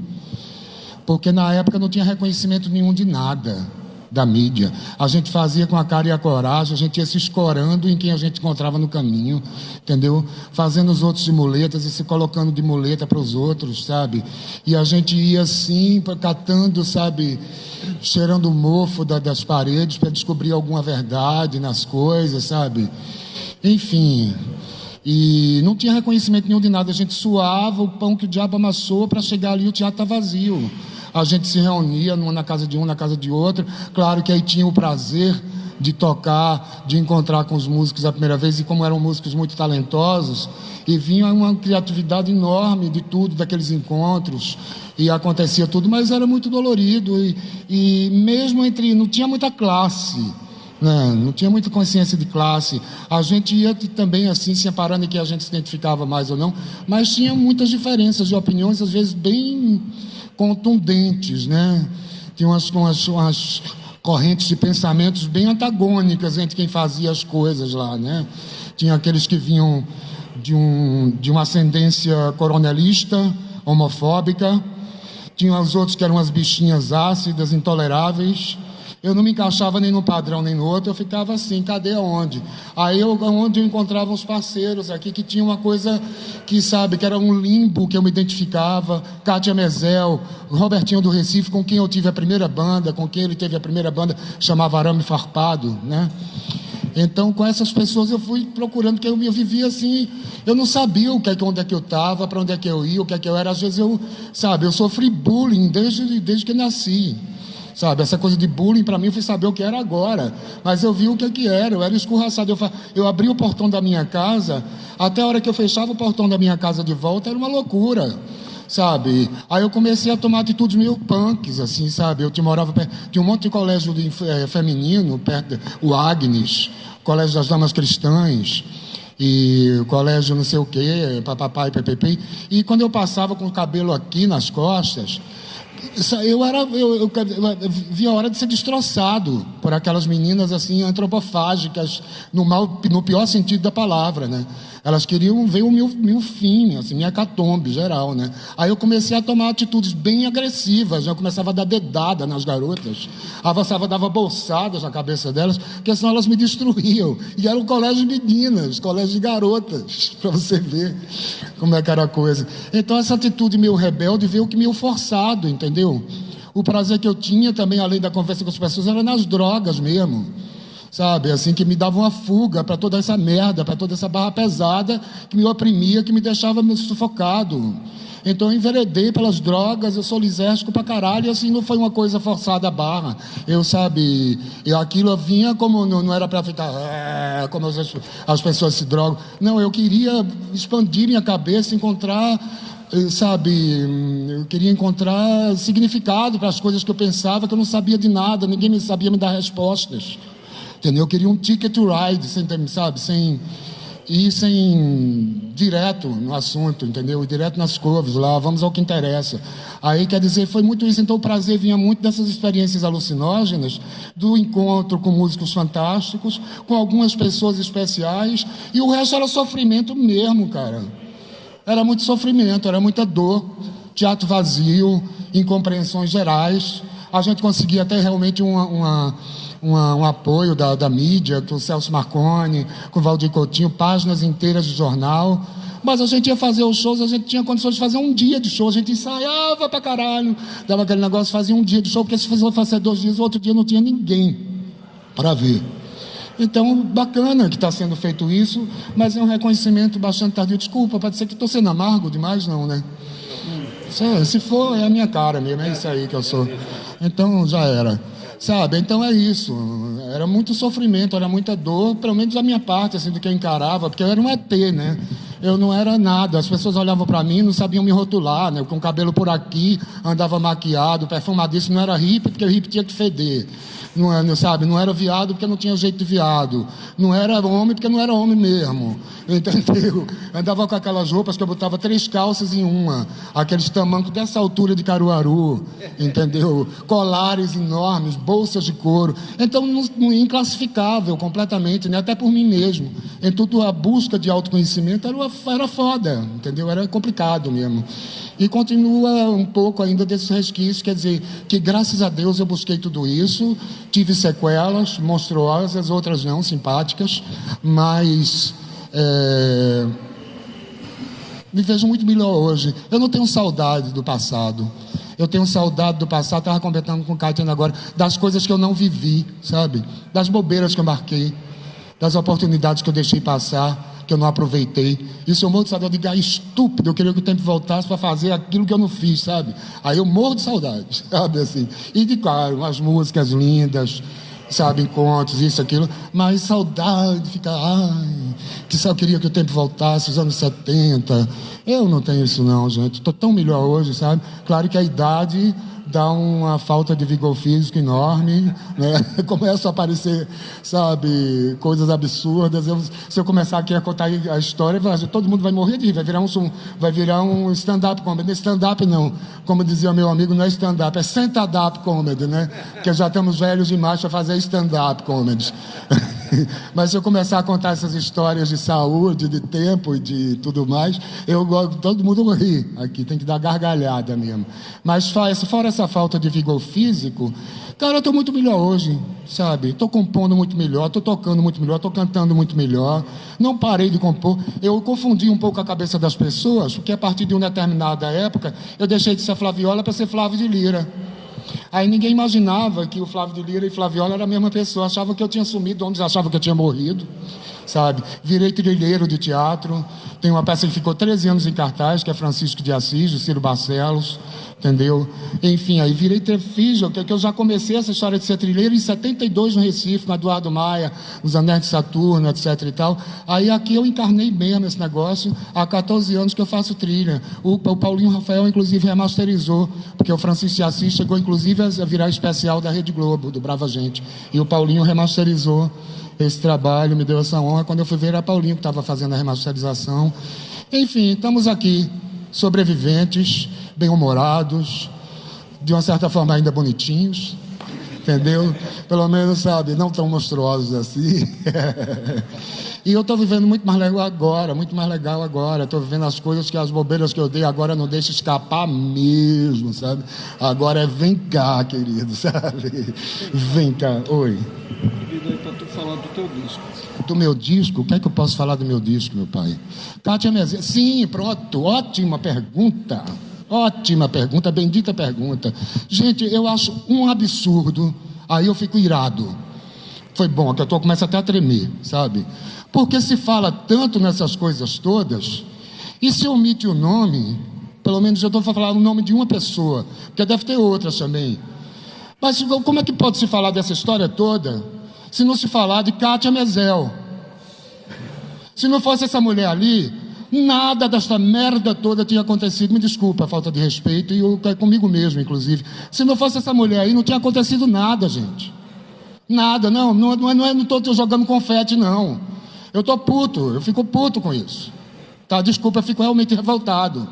porque na época não tinha reconhecimento nenhum de nada da mídia. A gente fazia com a cara e a coragem, a gente ia se escorando em quem a gente encontrava no caminho, entendeu? Fazendo os outros de muletas e se colocando de muleta para os outros, sabe? E a gente ia assim, catando, sabe, cheirando o mofo das paredes para descobrir alguma verdade nas coisas, sabe? Enfim, e não tinha reconhecimento nenhum de nada. A gente suava o pão que o diabo amassou para chegar ali, o teatro está vazio. A gente se reunia na casa de um, na casa de outro. Claro que aí tinha o prazer de tocar, de encontrar com os músicos a primeira vez, e como eram músicos muito talentosos, e vinha uma criatividade enorme de tudo, daqueles encontros, e acontecia tudo, mas era muito dolorido, e mesmo não tinha muita classe, né? Não tinha muita consciência de classe. A gente ia também assim, se separando em que a gente se identificava mais ou não, mas tinha muitas diferenças de opiniões, às vezes bem contundentes, né? Tinha umas correntes de pensamentos bem antagônicas entre quem fazia as coisas lá, né? Tinha aqueles que vinham de uma ascendência coronelista, homofóbica. Tinha os outros que eram as bichinhas ácidas, intoleráveis. Eu não me encaixava nem no padrão nem no outro, eu ficava assim, cadê aonde? Aí onde eu encontrava uns parceiros aqui que tinha uma coisa que, sabe, que era um limbo que eu me identificava. Kátia Mezel, Robertinho do Recife, com quem eu tive a primeira banda, com quem ele teve a primeira banda, chamava Arame Farpado, né? Então, com essas pessoas eu fui procurando, porque eu vivia assim, eu não sabia onde é que eu estava, para onde é que eu ia, o que é que eu era. Às vezes eu sofri bullying desde que nasci. Sabe, essa coisa de bullying para mim eu fui saber o que era agora, mas eu vi o que era, eu era escorraçado, eu abri o portão da minha casa, até a hora que eu fechava o portão da minha casa de volta era uma loucura, sabe, aí eu comecei a tomar atitudes meio punks, assim, sabe, eu morava perto, tinha um monte de colégio feminino, perto, o Agnes, Colégio das Damas Cristãs, e o colégio não sei o que, papapá e ppp, e quando eu passava com o cabelo aqui nas costas, eu via a hora de ser destroçado por aquelas meninas assim antropofágicas no pior sentido da palavra, né? Elas queriam ver o meu fim, assim, minha hecatombe geral, né? Aí eu comecei a tomar atitudes bem agressivas, eu começava a dar dedada nas garotas, avançava, dava bolsadas na cabeça delas, porque senão elas me destruíam. E era um colégio de meninas, colégio de garotas, para você ver como é que era a coisa. Então essa atitude meio rebelde veio que meio forçado, entendeu? O prazer que eu tinha também, além da conversa com as pessoas, era nas drogas mesmo. Sabe, assim, que me dava uma fuga para toda essa merda, para toda essa barra pesada que me oprimia, que me deixava meio sufocado. Então eu enveredei pelas drogas, eu sou lisérgico pra caralho, e assim, não foi uma coisa forçada a barra. Aquilo vinha como, não era para ficar, como as pessoas se drogam. Não, eu queria expandir minha cabeça, encontrar, eu queria encontrar significado para as coisas que eu pensava, que eu não sabia de nada, ninguém me sabia me dar respostas. Entendeu? Eu queria um ticket to ride, sem direto no assunto, entendeu? Direto nas couves, lá, vamos ao que interessa. Aí, quer dizer, foi muito isso. Então, o prazer vinha muito dessas experiências alucinógenas, do encontro com músicos fantásticos, com algumas pessoas especiais, e o resto era sofrimento mesmo, cara. Era muito sofrimento, era muita dor, teatro vazio, incompreensões gerais. A gente conseguia até realmente um apoio da mídia, com o Celso Marconi, com o Valdir Coutinho, páginas inteiras de jornal. Mas a gente ia fazer os shows, a gente tinha condições de fazer um dia de show, a gente ensaiava pra caralho, dava aquele negócio, fazia um dia de show, porque se fosse fazer 2 dias, o outro dia não tinha ninguém para ver. Então, bacana que está sendo feito isso, mas é um reconhecimento bastante tardio. Desculpa, pode ser que estou sendo amargo demais, não, né? Se for, é a minha cara mesmo, é isso aí que eu sou. Então, já era. Sabe, então é isso, era muito sofrimento, era muita dor, pelo menos da minha parte, assim, do que eu encarava, porque eu era um ET, né? Eu não era nada, as pessoas olhavam para mim, não sabiam me rotular, né? Com o cabelo por aqui, andava maquiado, perfumadíssimo, não era hippie, porque o hippie tinha que feder. Não era viado porque não tinha jeito de viado. Não era homem porque não era homem mesmo. Entendeu? Andava com aquelas roupas que eu botava 3 calças em uma. Aqueles tamancos dessa altura de Caruaru. Entendeu? Colares enormes, bolsas de couro. Então, inclassificável completamente, né? Até por mim mesmo. Então, a busca de autoconhecimento era foda. Entendeu? Era complicado mesmo. E continua um pouco ainda desses resquícios, quer dizer, que graças a Deus eu busquei tudo isso, tive sequelas monstruosas, outras não, simpáticas, mas me vejo muito melhor hoje. Eu não tenho saudade do passado. Eu tenho saudade do passado, estava comentando com o Caetano agora, das coisas que eu não vivi, sabe? Das bobeiras que eu marquei, das oportunidades que eu deixei passar, que eu não aproveitei. Isso eu morro de saudade, de estúpido, eu queria que o tempo voltasse para fazer aquilo que eu não fiz, sabe? Aí eu morro de saudade, sabe, assim. E de claro, umas músicas lindas, sabe, encontros, isso, aquilo, mas saudade, ficar, que só queria que o tempo voltasse, os anos 70. Eu não tenho isso não, gente. Estou tão melhor hoje, sabe? Claro que a idade dá uma falta de vigor físico enorme, né? Começam a aparecer, sabe, coisas absurdas. Se eu começar aqui a contar a história, todo mundo vai morrer de rir, vai virar um stand-up comedy. Stand-up não, como dizia meu amigo, não é stand-up, é sentad-up comedy, né? Porque já estamos velhos demais para fazer stand-up comedy. Mas se eu começar a contar essas histórias de saúde, de tempo e de tudo mais, todo mundo ri aqui, tem que dar gargalhada mesmo. Mas fora essa falta de vigor físico, cara, eu estou muito melhor hoje, sabe? Estou compondo muito melhor, estou tocando muito melhor, estou cantando muito melhor. Não parei de compor. Eu confundi um pouco a cabeça das pessoas, porque a partir de uma determinada época, eu deixei de ser Flaviola para ser Flávio de Lira. Aí ninguém imaginava que o Flávio de Lira e Flaviola era a mesma pessoa. Achavam que eu tinha sumido, homens achavam que eu tinha morrido, sabe? Virei trilheiro de teatro. Tem uma peça que ficou 13 anos em cartaz, que é Francisco de Assis, de Ciro Barcelos, entendeu? Enfim, aí virei que eu já comecei essa história de ser trilheiro em 72 no Recife, com Eduardo Maia, os Anéis de Saturno, etc e tal. Aí aqui eu encarnei mesmo esse negócio, há 14 anos que eu faço trilha. O Paulinho Rafael, inclusive, remasterizou, porque o Francisco de Assis chegou, inclusive, a virar especial da Rede Globo, do Brava Gente. E o Paulinho remasterizou esse trabalho, me deu essa honra. Quando eu fui ver, era Paulinho que estava fazendo a remasterização. Enfim, estamos aqui, sobreviventes, bem-humorados, de uma certa forma ainda bonitinhos, entendeu? Pelo menos, sabe, não tão monstruosos assim. E eu estou vivendo muito mais legal agora. Estou vivendo as coisas, que as bobeiras que eu dei agora não deixo escapar mesmo, sabe? Agora é vem cá, querido, sabe? Vem cá, oi. Convido aí para tu falar do teu disco. Do meu disco? O que é que eu posso falar do meu disco, meu pai? Kátia Mezel. Sim, pronto, ótima pergunta. Ótima pergunta, bendita pergunta. Gente, eu acho um absurdo. Aí eu fico irado. Foi bom, que eu começo até a tremer, sabe? Porque se fala tanto nessas coisas todas, e se omite o nome, pelo menos eu estou falando o nome de uma pessoa, porque deve ter outras também. Mas como é que pode se falar dessa história toda, se não se falar de Kátia Mezel? Se não fosse essa mulher ali, nada dessa merda toda tinha acontecido. Me desculpa a falta de respeito, e comigo mesmo, inclusive. Se não fosse essa mulher aí, não tinha acontecido nada, gente. Nada, não estou jogando confete, não. Eu estou puto, eu fico puto com isso. Tá, desculpa, eu fico realmente revoltado.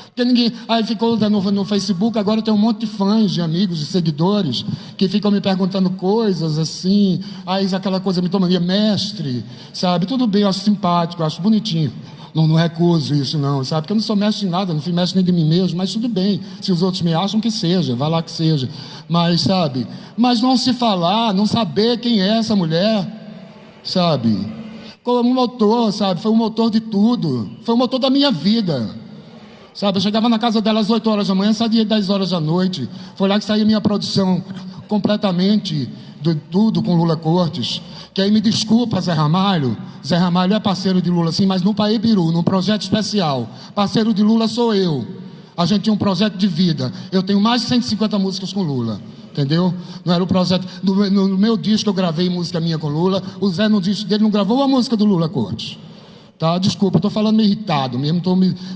Porque ninguém. Aí ficou no Facebook, agora tem um monte de fãs, de amigos, de seguidores, que ficam me perguntando coisas assim. Aí aquela coisa me tomaria mestre, sabe? Tudo bem, eu acho simpático, eu acho bonitinho. Não recuso isso, não, sabe? Porque eu não sou mestre de nada, não fui mestre nem de mim mesmo, mas tudo bem. Se os outros me acham, que seja, vai lá que seja. Mas, sabe? Mas não se falar, não saber quem é essa mulher, sabe? Como um motor, sabe? Foi o motor de tudo. Foi o motor da minha vida, sabe? Eu chegava na casa dela às 8 horas da manhã, saía às 10 horas da noite. Foi lá que saía minha produção completamente de tudo com Lula Cortes. Que aí me desculpa, Zé Ramalho. Zé Ramalho é parceiro de Lula, sim, mas no Paebiru, num projeto especial. Parceiro de Lula sou eu. A gente tinha um projeto de vida. Eu tenho mais de 150 músicas com Lula. Entendeu? Não era o projeto. No meu disco eu gravei música minha com Lula. O Zé no disco dele não gravou uma música do Lula Cortes. Tá? Desculpa, eu estou falando meio irritado mesmo.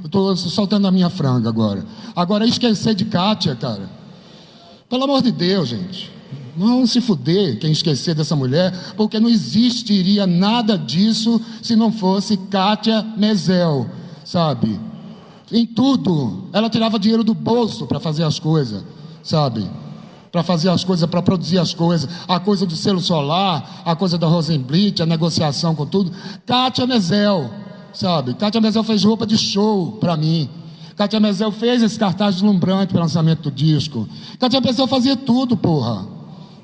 Estou soltando a minha franga agora. Agora, esquecer de Kátia, cara. Pelo amor de Deus, gente. Não se fuder quem esquecer dessa mulher, porque não existiria nada disso se não fosse Kátia Mezel, sabe? Em tudo. Ela tirava dinheiro do bolso para fazer as coisas, sabe? Para fazer as coisas, para produzir as coisas, a coisa do selo solar, a coisa da Rosenblit, a negociação com tudo. Kátia Mezel, sabe? Kátia Mezel fez roupa de show para mim. Kátia Mezel fez esse cartaz deslumbrante para o lançamento do disco. Kátia Mezel fazia tudo, porra,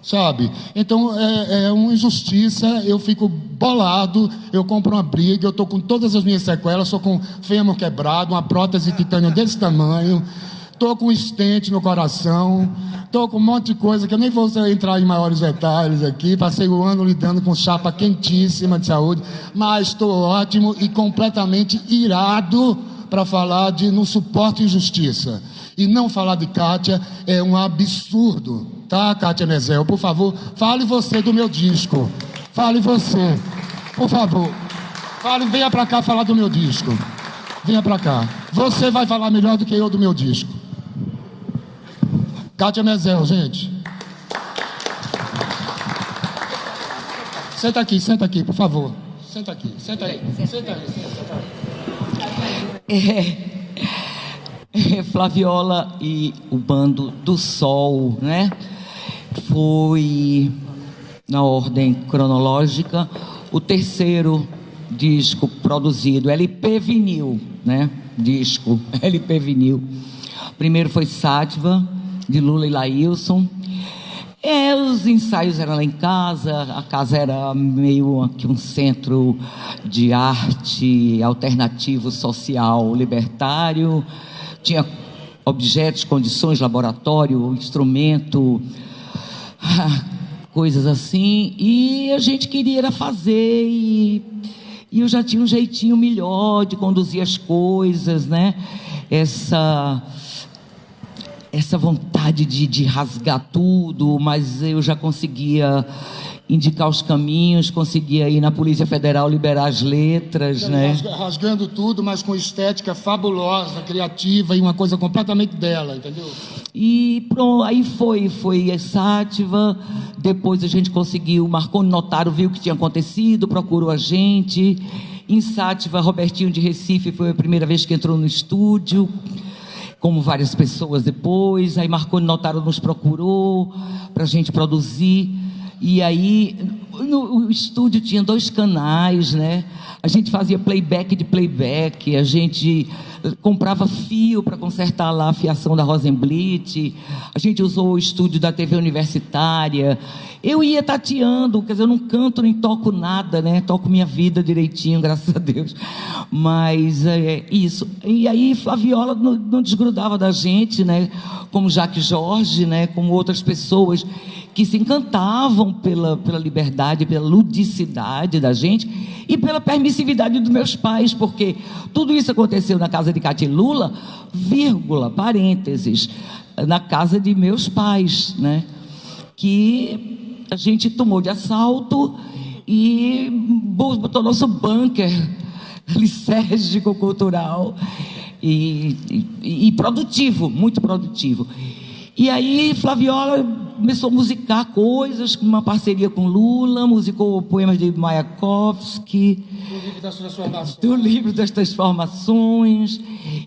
sabe? Então é uma injustiça. Eu fico bolado, eu compro uma briga, eu estou com todas as minhas sequelas, estou com fêmur quebrado, uma prótese de titânio desse tamanho. Estou com estente no coração, estou com um monte de coisa que eu nem vou entrar em maiores detalhes aqui. Passei o ano lidando com chapa quentíssima de saúde, mas estou ótimo e completamente irado para falar de não suporto injustiça. E não falar de Kátia é um absurdo, tá, Kátia Mezel? Por favor, fale você do meu disco. Fale você, por favor. Fale, venha para cá falar do meu disco. Venha para cá. Você vai falar melhor do que eu do meu disco. Kátia Mezel, gente. Senta aqui, por favor. Senta aqui, senta aí. Flaviola e o Bando do Sol, né? Foi, na ordem cronológica, o terceiro disco produzido, LP vinil, né? Disco, LP vinil. O primeiro foi Sátiva, de Lula e Laílson. Os ensaios eram lá em casa, a casa era meio que um centro de arte alternativo, social, libertário. Tinha objetos, condições, laboratório, instrumento, coisas assim, e a gente queria era fazer, e eu já tinha um jeitinho melhor de conduzir as coisas, né? Essa vontade de rasgar tudo, mas eu já conseguia indicar os caminhos, conseguia ir na Polícia Federal liberar as letras, né? Rasgando tudo, mas com estética fabulosa, criativa e uma coisa completamente dela, entendeu? E pronto, aí foi a Sátiva. Depois a gente conseguiu, Marconi Notário viu o que tinha acontecido, procurou a gente. Em Sátiva, Robertinho de Recife foi a primeira vez que entrou no estúdio, como várias pessoas depois. Aí Marconi Notário nos procurou para a gente produzir. E aí o estúdio tinha 2 canais, né? A gente fazia playback de playback, a gente comprava fio para consertar lá a fiação da Rosenblit, a gente usou o estúdio da TV Universitária. Eu ia tateando, quer dizer, eu não canto nem toco nada, né? Toco minha vida direitinho, graças a Deus. Mas é isso. E aí a viola não desgrudava da gente, né? Como Jacques Jorge, né? Como outras pessoas que se encantavam pela liberdade, pela ludicidade da gente e pela permissividade dos meus pais, porque tudo isso aconteceu na casa de Cátia e Lula, vírgula, parênteses, na casa de meus pais, né? Que a gente tomou de assalto e botou nosso bunker lisérgico cultural e produtivo, muito produtivo. E aí Flaviola começou a musicar coisas, uma parceria com Lula, musicou poemas de Mayakovsky, do Livro das Transformações,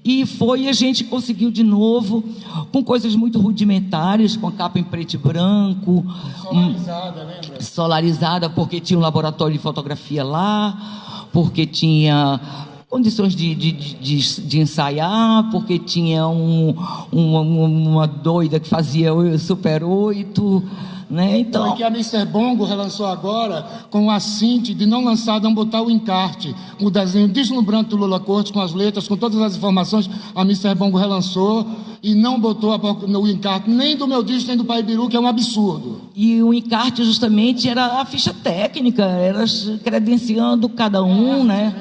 e a gente conseguiu de novo, com coisas muito rudimentares, com a capa em preto e branco, Solarizada, lembra? Solarizada, porque tinha um laboratório de fotografia lá, porque tinha condições de ensaiar, porque tinha uma doida que fazia o Super 8, né? Então, que a Mr. Bongo relançou agora com a Cinti de não lançar, não botar o encarte, o desenho deslumbrante do Lula Cortes com as letras, com todas as informações. A Mr. Bongo relançou e não botou o encarte nem do meu disco nem do Pai Biru, que é um absurdo. E o encarte justamente era a ficha técnica, era credenciando cada um, né?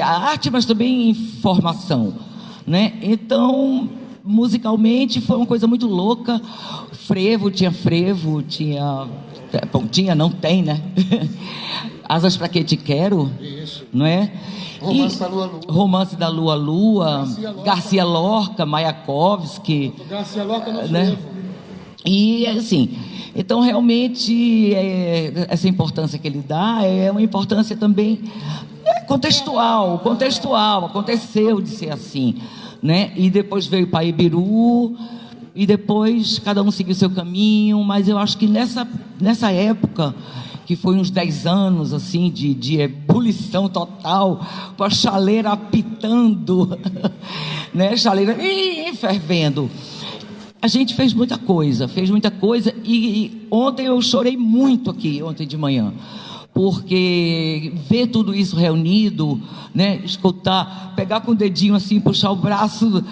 A arte, mas também informação, né? Então, musicalmente foi uma coisa muito louca. Frevo, tinha, não tem, né? Asas pra que te quero, isso, não é? Romance da Lua Lua, Garcia Lorca, Mayakovsky, Garcia Lorca no né? frevo. E assim, então realmente essa importância que ele dá é uma importância também contextual, aconteceu de ser assim, né? E depois veio Pai Biru, e depois cada um seguiu seu caminho, mas eu acho que nessa época, que foi uns 10 anos assim de ebulição total, com a chaleira apitando, né? Chaleira fervendo. A gente fez muita coisa, e ontem eu chorei muito aqui, ontem de manhã, porque ver tudo isso reunido, né, escutar, pegar com o dedinho assim, puxar o braço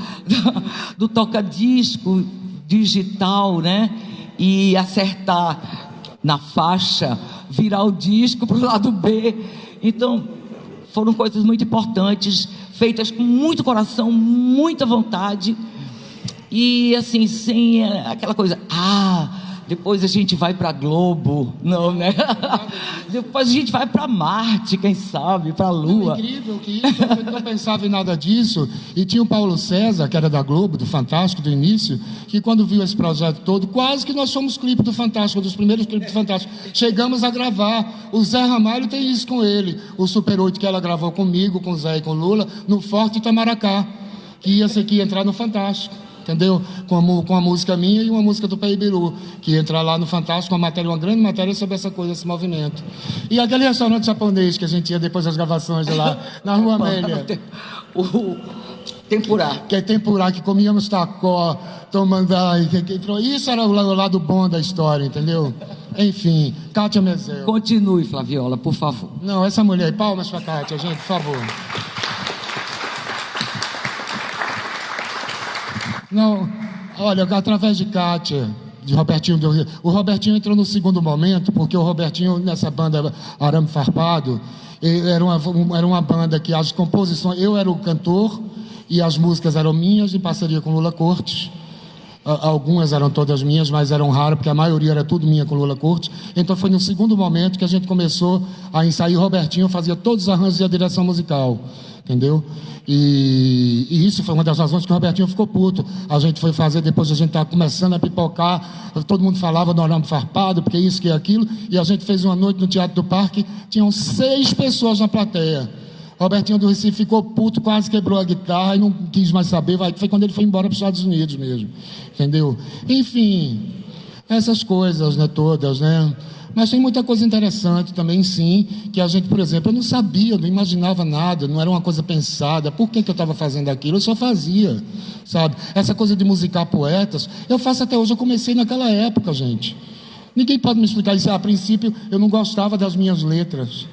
do toca-disco digital, né, e acertar na faixa, virar o disco para o lado B. Então, foram coisas muito importantes, feitas com muito coração, muita vontade, e assim, sem aquela coisa, depois a gente vai para Globo, não, né? Depois a gente vai para Marte, quem sabe, para a Lua. É incrível que isso, eu não pensava em nada disso. E tinha o Paulo César, que era da Globo, do Fantástico, do início, que quando viu esse projeto todo, quase que nós fomos clipe do Fantástico, um dos primeiros clipes do Fantástico. Chegamos a gravar. O Zé Ramalho tem isso com ele. O Super 8 que ela gravou comigo, com o Zé e com o Lula, no Forte Itamaracá, que ia entrar no Fantástico. Entendeu? Com a música minha e uma música do Pai Biru, que entra lá no Fantástico, uma grande matéria sobre essa coisa, esse movimento. E aquele restaurante japonês que a gente ia depois das gravações de lá, na Rua Amélia. O Tempurá. Que é tempurá, que comíamos tacó, tomando... Isso era o lado bom da história, entendeu? Enfim, Cátia Mezel. Continue, Flaviola, por favor. Não, essa mulher, palmas pra Cátia, gente, por favor. Não, olha, através de Kátia, de Robertinho do Rio. O Robertinho entrou no segundo momento, porque o Robertinho, nessa banda Arame Farpado, era uma banda que as composições... Eu era o cantor e as músicas eram minhas, em parceria com Lula Cortes. Algumas eram todas minhas, mas eram raras, porque a maioria era tudo minha com Lula Cortes. Então foi no segundo momento que a gente começou a ensaiar. O Robertinho fazia todos os arranjos e a direção musical, entendeu? E isso foi uma das razões que o Robertinho ficou puto. A gente foi fazer, depois a gente estava começando a pipocar, todo mundo falava do Arame Farpado, porque isso, que aquilo, e a gente fez uma noite no Teatro do Parque, tinham 6 pessoas na plateia. Robertinho do Recife ficou puto, quase quebrou a guitarra e não quis mais saber. Foi quando ele foi embora para os Estados Unidos mesmo, entendeu? Enfim, essas coisas, né, todas, né? Mas tem muita coisa interessante também, sim, que a gente, por exemplo, eu não sabia, eu não imaginava nada, não era uma coisa pensada. Por que eu estava fazendo aquilo? Eu só fazia, sabe? Essa coisa de musicar poetas, eu faço até hoje, eu comecei naquela época, gente. Ninguém pode me explicar isso. A princípio, eu não gostava das minhas letras.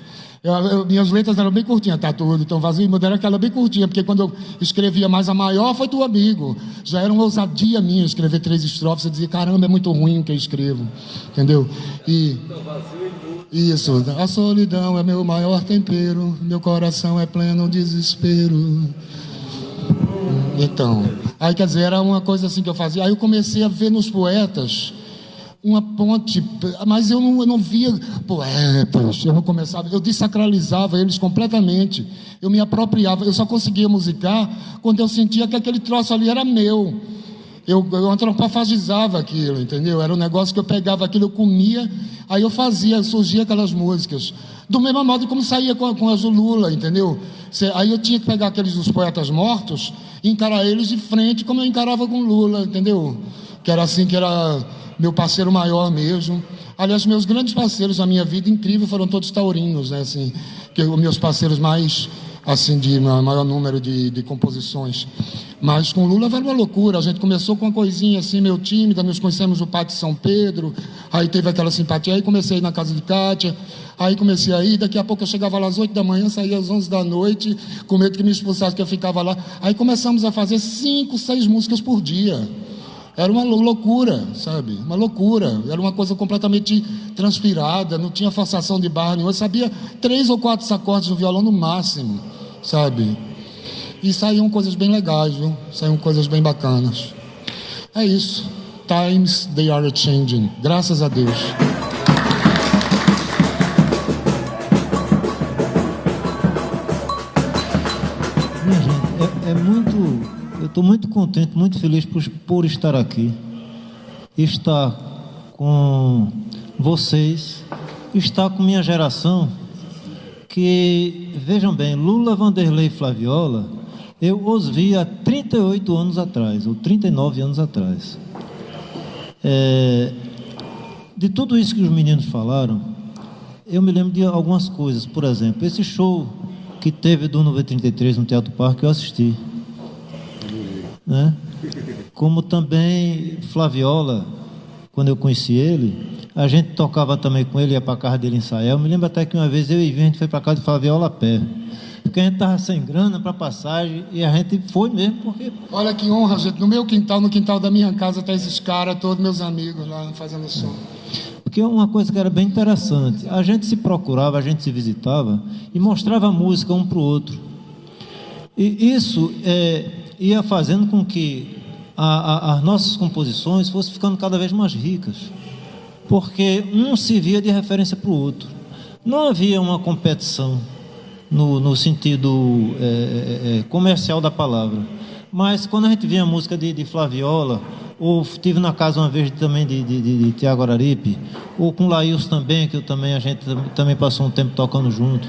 Minhas letras eram bem curtinhas, tá tudo, então vazio, mas era aquela bem curtinha, porque quando eu escrevia mais a maior, foi teu amigo. Já era uma ousadia minha escrever 3 estrofes, eu dizia, caramba, é muito ruim o que eu escrevo, entendeu? E isso, a solidão é meu maior tempero, meu coração é pleno desespero. Então, aí quer dizer, era uma coisa assim que eu fazia. Aí eu comecei a ver nos poetas uma ponte, mas eu não via poetas, eu não começava, eu desacralizava eles completamente, eu me apropriava, eu só conseguia musicar quando eu sentia que aquele troço ali era meu, eu antropofagizava aquilo, entendeu? Era um negócio que eu pegava aquilo, eu comia, aí eu fazia, surgia aquelas músicas, do mesmo modo como saía com as do Lula, entendeu? Aí eu tinha que pegar aqueles dos poetas mortos e encarar eles de frente, como eu encarava com Lula, entendeu? Que era assim, que era meu parceiro maior mesmo. Aliás, meus grandes parceiros na minha vida incrível foram todos taurinos, né? Assim, que os meus parceiros mais, assim, de maior número de composições. Mas com Lula era uma loucura. A gente começou com uma coisinha assim, meio tímida, nos conhecemos no Pátio São Pedro, aí teve aquela simpatia, aí comecei a ir na casa de Kátia, aí comecei a ir, daqui a pouco eu chegava lá às 8 da manhã, saía às 11 da noite, com medo que me expulsasse, que eu ficava lá. Aí começamos a fazer 5, 6 músicas por dia. Era uma loucura, sabe? Uma loucura. Era uma coisa completamente transpirada, não tinha forçação de barra nenhuma. Eu sabia 3 ou 4 acordes no violão no máximo, sabe? E saíam coisas bem legais, viu? Saíam coisas bem bacanas. É isso. Times, they are changing. Graças a Deus. Minha gente, eu estou muito contente, muito feliz por estar aqui, estar com vocês, estar com minha geração, que, vejam bem, Lula, Vanderlei e Flaviola, eu os vi há 38 anos atrás, ou 39 anos atrás. De tudo isso que os meninos falaram, eu me lembro de algumas coisas. Por exemplo, esse show que teve do 933 no Teatro Parque, eu assisti, né? Como também Flaviola, quando eu conheci ele, a gente tocava também com ele, ia para a casa dele ensaiar. Eu me lembro até que uma vez eu e Ivan, a gente foi para a casa de Flaviola a pé, porque a gente estava sem grana para passagem, e a gente foi mesmo, porque... Olha que honra, gente, no meu quintal, no quintal da minha casa, tá esses caras, todos meus amigos lá, fazendo som. Porque uma coisa que era bem interessante, a gente se procurava, a gente se visitava, e mostrava a música um para o outro. E isso ia fazendo com que as nossas composições fossem ficando cada vez mais ricas, porque um se via de referência para o outro. Não havia uma competição no sentido comercial da palavra, mas quando a gente via a música de Flaviola, ou estive na casa uma vez também de Tiago Araripe, ou com Laílson também, que a gente também passou um tempo tocando junto,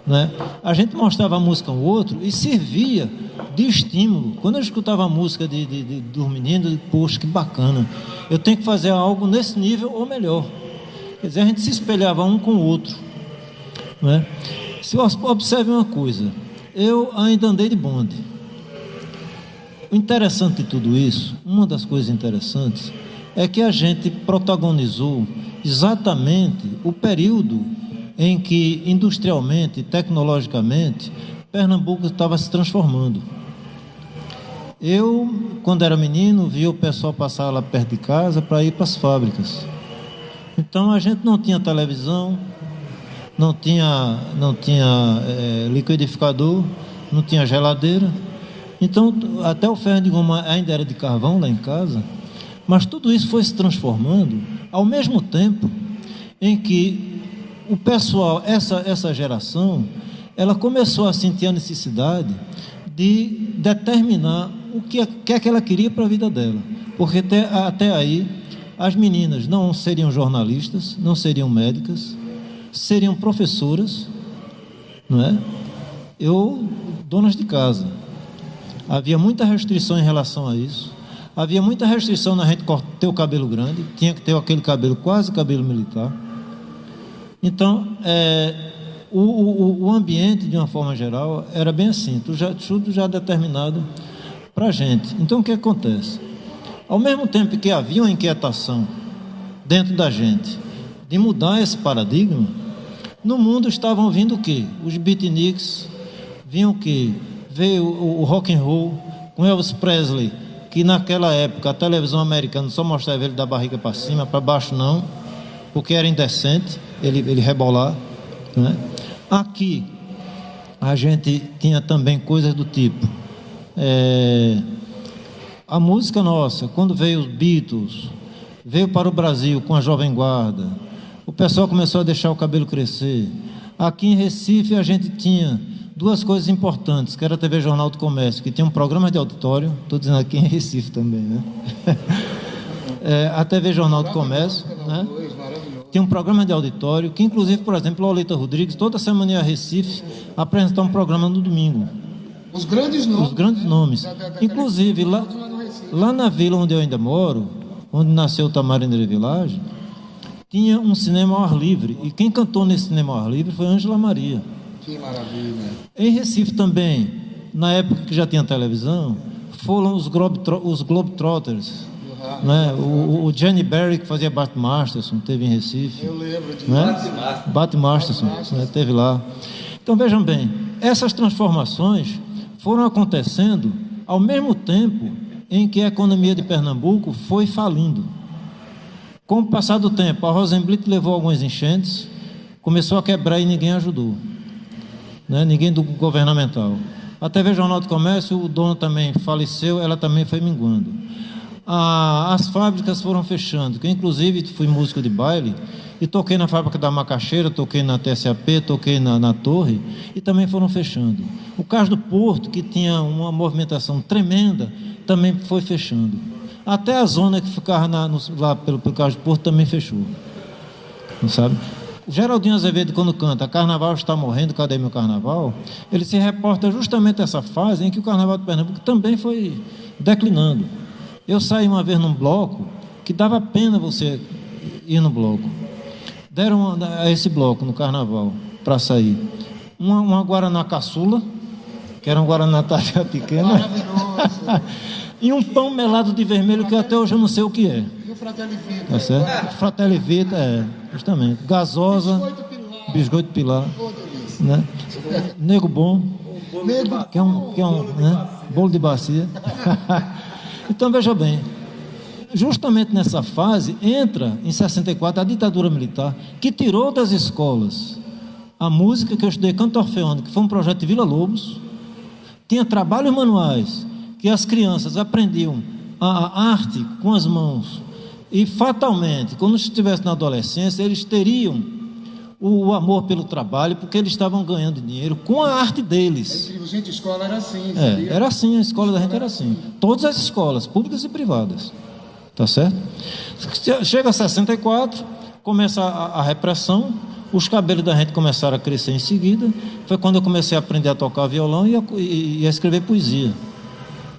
né? A gente mostrava a música ao outro e servia de estímulo. Quando eu escutava a música dos meninos, eu digo, poxa, que bacana, eu tenho que fazer algo nesse nível ou melhor. Quer dizer, a gente se espelhava um com o outro, né? Se observe uma coisa, eu ainda andei de bonde. O interessante de tudo isso, uma das coisas interessantes, é que a gente protagonizou exatamente o período em que, industrialmente, tecnologicamente, Pernambuco estava se transformando. Eu, quando era menino, via o pessoal passar lá perto de casa para ir para as fábricas. Então a gente não tinha televisão, não tinha liquidificador, não tinha geladeira. Então até o ferro de goma ainda era de carvão lá em casa. Mas tudo isso foi se transformando ao mesmo tempo em que o pessoal, essa geração, ela começou a sentir a necessidade de determinar o que é que ela queria para a vida dela. Porque até aí, as meninas não seriam jornalistas, não seriam médicas, seriam professoras, não é? Ou donas de casa. Havia muita restrição em relação a isso. Havia muita restrição na gente ter o cabelo grande, tinha que ter aquele cabelo, quase cabelo militar. Então, o ambiente, de uma forma geral, era bem assim, tudo já determinado para a gente. Então, o que acontece? Ao mesmo tempo que havia uma inquietação dentro da gente de mudar esse paradigma, no mundo estavam vindo o quê? Os beatniks, vinham o quê? Veio o rock and roll com Elvis Presley, que naquela época a televisão americana só mostrava ele da barriga para cima, para baixo não, porque era indecente ele rebolar, né? Aqui a gente tinha também coisas do tipo a música nossa, quando veio os Beatles, veio para o Brasil com a Jovem Guarda, o pessoal começou a deixar o cabelo crescer. Aqui em Recife a gente tinha duas coisas importantes, que era a TV Jornal do Comércio, que tinha um programa de auditório, estou dizendo aqui em Recife também, né? A TV Jornal do Comércio, né? Tinha um programa de auditório, que inclusive, por exemplo, Lolita Rodrigues, toda semana ia a Recife apresentar um programa no domingo. Os grandes nomes. Inclusive, lá na vila onde eu ainda moro, onde nasceu o Tamarindra Village, tinha um cinema ao ar livre, e quem cantou nesse cinema ao ar livre foi Ângela Maria. Que maravilha. Em Recife também, na época que já tinha televisão, foram os Globetrotters, né? O Jenny Berry, que fazia Bart Masterson, teve em Recife. Eu lembro de Bart Masterson, né? Teve lá. Então vejam bem, essas transformações foram acontecendo ao mesmo tempo em que a economia de Pernambuco foi falindo. Com o passar do tempo, a Rosenblit levou algumas enchentes, começou a quebrar e ninguém ajudou, né? Ninguém do governamental. A TV Jornal do Comércio, o dono também faleceu, ela também foi minguando. As fábricas foram fechando, que inclusive fui músico de baile e toquei na fábrica da Macaxeira, toquei na TSAP, toquei na Torre, e também foram fechando. O Cais do Porto, que tinha uma movimentação tremenda, também foi fechando. Até a zona que ficava lá pelo Cais do Porto também fechou, não sabe? O Geraldinho Azevedo, quando canta Carnaval está morrendo, cadê meu carnaval? Ele se reporta justamente a essa fase em que o Carnaval de Pernambuco também foi declinando. Eu saí uma vez num bloco que dava pena você ir no bloco. Deram a esse bloco no Carnaval para sair uma Guaraná caçula, que era um Guaraná taça pequena, e um pão melado de vermelho que até hoje eu não sei o que é. E o Fratelli Vita? Tá certo? Fratelli Vita, justamente. Gasosa, biscoito pilar, né? Nego bom, que é um né? Bolo de bacia. Então veja bem, justamente nessa fase entra em 64 a ditadura militar, que tirou das escolas a música que eu estudei, canto orfeônico, que foi um projeto de Vila Lobos. Tinha trabalhos manuais que as crianças aprendiam a arte com as mãos, e fatalmente, quando estivessem na adolescência, eles teriam o amor pelo trabalho, porque eles estavam ganhando dinheiro com a arte deles. Gente, a escola era assim. Era assim, a escola da gente era assim. Todas as escolas, públicas e privadas. Tá certo? Chega a 64, começa a repressão, os cabelos da gente começaram a crescer em seguida. Foi quando eu comecei a aprender a tocar violão e a escrever poesia.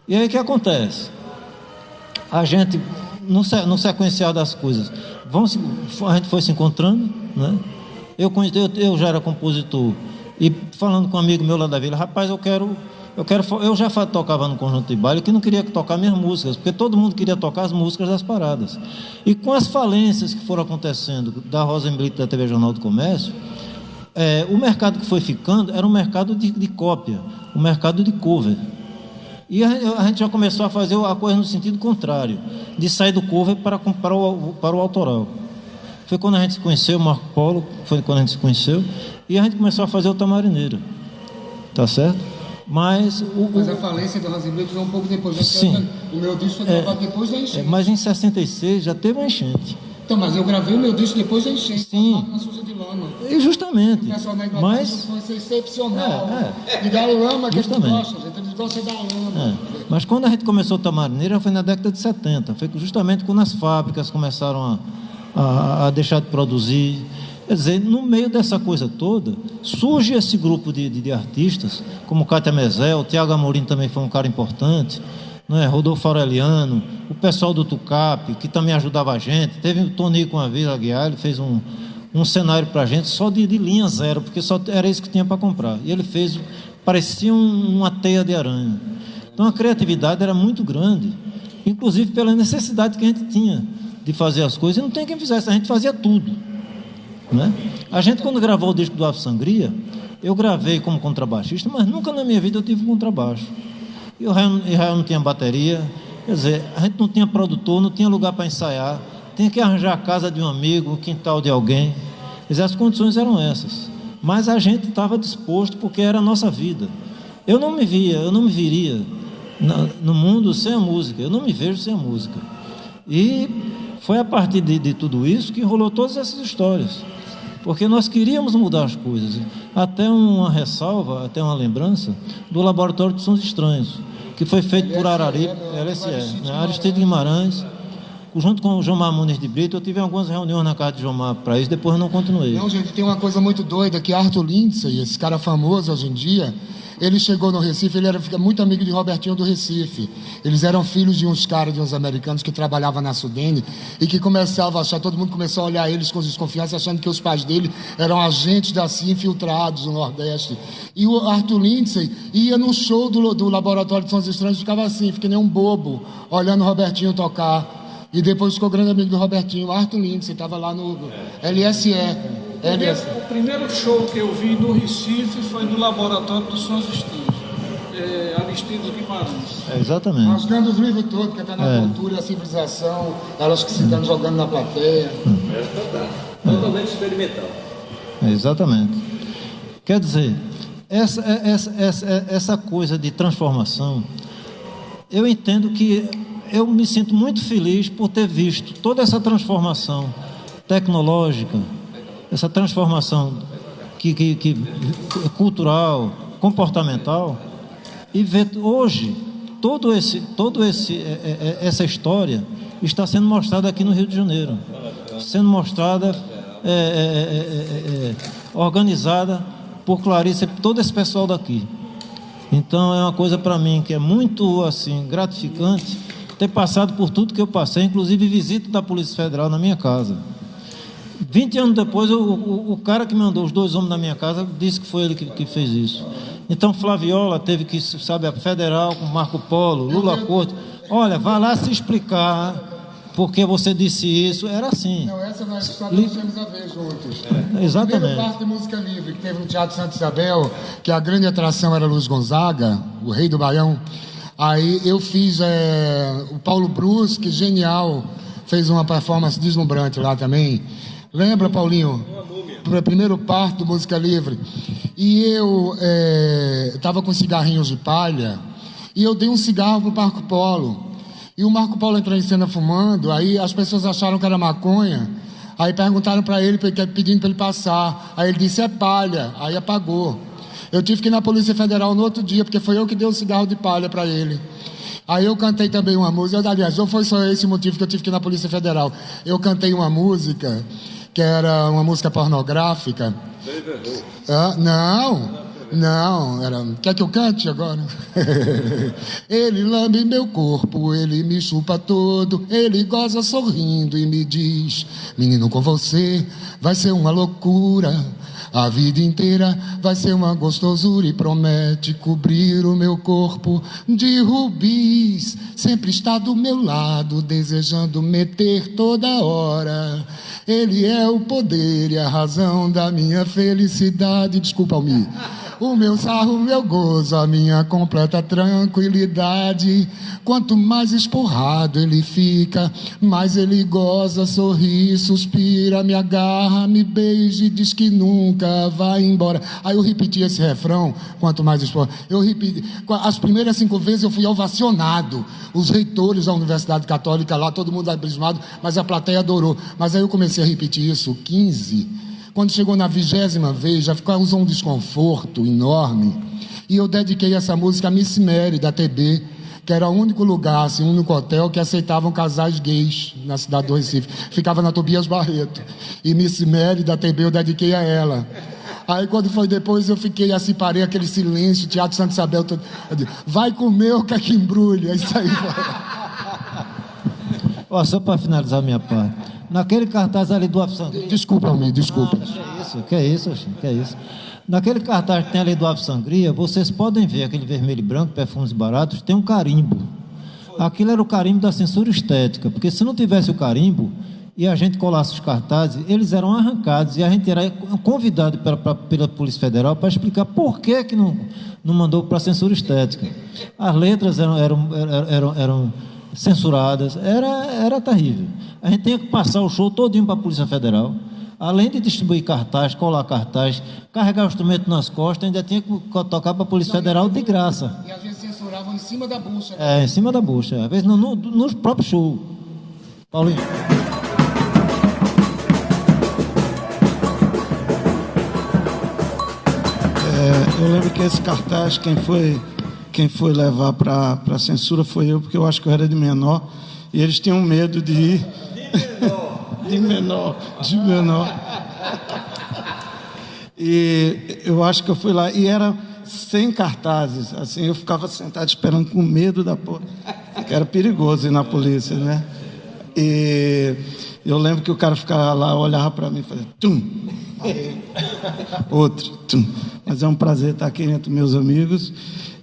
E aí o que acontece? A gente, no sequencial das coisas, a gente foi se encontrando, né? Eu já era compositor, e falando com um amigo meu lá da vila, rapaz, eu já tocava no conjunto de baile, que não queria tocar minhas músicas, porque todo mundo queria tocar as músicas das paradas. E com as falências que foram acontecendo da Rosenblit, da TV Jornal do Comércio, o mercado que foi ficando era um mercado de cópia, um mercado de cover. E a gente já começou a fazer a coisa no sentido contrário, de sair do cover para o autoral. Foi quando a gente se conheceu, Marco Polo, foi quando a gente se conheceu, e a gente começou a fazer o Tamarineira. Tá certo? Mas a falência do Ranzinho veio um pouco depois. Sim. O meu disco foi gravado depois da enchente. Mas em 66 já teve uma enchente. Então, mas eu gravei o meu disco depois da enchente. Sim. Na suja de lama. E justamente. O pessoal na Mas foi excepcional. E da lama que justamente. eles gostam, gente. Eles gostam da lama. Mas quando a gente começou o Tamarineira foi na década de 70. Foi justamente quando as fábricas começaram a deixar de produzir. Quer dizer, no meio dessa coisa toda, surge esse grupo de artistas, como Cátia Mezel, Tiago Amorim também foi um cara importante, né? Rodolfo Aureliano, o pessoal do Tucap, que também ajudava a gente. Teve o Tonico uma vez, Aguiar, ele fez um cenário para a gente só de linha zero, porque só era isso que tinha para comprar. E ele fez, parecia uma teia de aranha. Então a criatividade era muito grande, inclusive pela necessidade que a gente tinha de fazer as coisas. E não tem quem fizesse, a gente fazia tudo. Né? A gente, quando gravou o disco do Ave Sangria, eu gravei como contrabaixista, mas nunca na minha vida eu tive um contrabaixo. E o Israel não tinha bateria, quer dizer, a gente não tinha produtor, não tinha lugar para ensaiar, tinha que arranjar a casa de um amigo, o quintal de alguém. Quer dizer, as condições eram essas. Mas a gente estava disposto porque era a nossa vida. Eu não me viria no mundo sem a música, eu não me vejo sem a música. E foi a partir de tudo isso que rolou todas essas histórias. Porque nós queríamos mudar as coisas. Até uma ressalva, até uma lembrança do Laboratório de Sons Estranhos, que foi feito por Araripe, LSE, né? Aristide Guimarães, junto com o Jomar Muniz de Brito. Eu tive algumas reuniões na casa de Jomar para isso, depois eu não continuei. Não, gente, tem uma coisa muito doida, que Arthur Lindsay, esse cara famoso hoje em dia, ele chegou no Recife, ele era muito amigo de Robertinho do Recife. Eles eram filhos de uns caras, de uns americanos que trabalhavam na Sudene e que começavam a achar, todo mundo começou a olhar eles com desconfiança, achando que os pais dele eram agentes da CIA infiltrados no Nordeste. E o Arthur Lindsay ia no show do Laboratório de Sons Estranhos, ficava assim, fica nem um bobo, olhando o Robertinho tocar. E depois ficou grande amigo do Robertinho. Arthur Lindsay estava lá no LSE. O primeiro show que eu vi no Recife foi no Laboratório dos Sons Estranhos, Aristides Guimarães. Exatamente. Rasgando os livros todos, que está na cultura e a civilização, elas que se estão jogando na plateia. Totalmente experimental. Exatamente. Quer dizer, essa coisa de transformação, eu entendo que eu me sinto muito feliz por ter visto toda essa transformação tecnológica, essa transformação cultural, comportamental, e ver hoje essa história está sendo mostrada aqui no Rio de Janeiro, sendo mostrada, organizada por Clarice e todo esse pessoal daqui. Então é uma coisa para mim que é muito assim gratificante ter passado por tudo que eu passei, inclusive visita da Polícia Federal na minha casa. 20 anos depois, o cara que mandou os 2 homens na minha casa disse que foi ele que fez isso. Então, Flaviola teve que, sabe, a Federal com Marco Polo, Lula Corte. Olha, vai lá se explicar porque você disse isso. Era assim. Não, essa não é a história que nós temos a ver juntos. Exatamente. O primeiro parque de música livre que teve no Teatro Santa Isabel, que a grande atração era Luiz Gonzaga, o rei do Baião. Aí eu fiz o Paulo Brusque, genial, fez uma performance deslumbrante lá também. Lembra, Paulinho? O primeiro parto do Música Livre. E eu estava com cigarrinhos de palha e eu dei um cigarro pro Marco Polo. E o Marco Polo entrou em cena fumando, aí as pessoas acharam que era maconha, aí perguntaram para ele, pedindo para ele passar. Aí ele disse, é palha, aí apagou. Eu tive que ir na Polícia Federal no outro dia, porque foi eu que dei o cigarro de palha para ele. Aí eu cantei também uma música, aliás, não foi só esse motivo que eu tive que ir na Polícia Federal. Eu cantei uma música, que era uma música pornográfica. Não, quer que eu cante agora? Ele lambe meu corpo, ele me chupa todo, ele goza sorrindo e me diz, menino, com você vai ser uma loucura. A vida inteira vai ser uma gostosura e promete cobrir o meu corpo de rubis. Sempre está do meu lado, desejando meter toda hora. Ele é o poder e a razão da minha felicidade. Desculpa, Almir. O meu sarro, o meu gozo, a minha completa tranquilidade. Quanto mais esporrado ele fica, mais ele goza, sorri, suspira, me agarra, me beija e diz que nunca vai embora. Aí eu repeti esse refrão, quanto mais esporrado. Eu repeti. As primeiras 5 vezes eu fui ovacionado. Os reitores da Universidade Católica lá, todo mundo abismado, mas a plateia adorou. Mas aí eu comecei a repetir isso 15. Quando chegou na 20ª vez, já causou um desconforto enorme. E eu dediquei essa música a Miss Mary, da TB, que era o único lugar, assim, o único hotel que aceitavam casais gays na cidade do Recife. Ficava na Tobias Barreto. E Miss Mary, da TB, eu dediquei a ela. Aí quando foi depois, eu fiquei assim, parei aquele silêncio, Teatro Santa Isabel, todo, eu disse, vai comer o que é que embrulha. Isso aí foi. Ó, só para finalizar a minha parte. Naquele cartaz ali do Ave Sangria... Desculpa, amigo, desculpa. Que é isso. Naquele cartaz que tem ali do Ave Sangria, vocês podem ver aquele vermelho e branco, perfumes baratos, tem um carimbo. Aquilo era o carimbo da censura estética, porque se não tivesse o carimbo e a gente colasse os cartazes, eles eram arrancados e a gente era convidado pela Polícia Federal para explicar por que não mandou para a censura estética. As letras eram censuradas, era terrível. A gente tinha que passar o show todinho para a Polícia Federal, além de distribuir cartaz, colar cartaz, carregar o instrumento nas costas, ainda tinha que tocar para a Polícia Federal de graça. E às vezes censuravam em cima da bucha. Em cima da bucha, às vezes no próprio show. Paulinho. Eu lembro que esse cartaz, quem foi levar para a censura foi eu, porque eu acho que eu era de menor, e eles tinham medo de ir. De menor. E eu acho que eu fui lá, e era sem cartazes, assim, eu ficava sentado esperando com medo da porra, porque era perigoso ir na polícia, né? E eu lembro que o cara ficava lá, olhava para mim e fazia tum, aí, outro, tum. Mas é um prazer estar aqui entre meus amigos.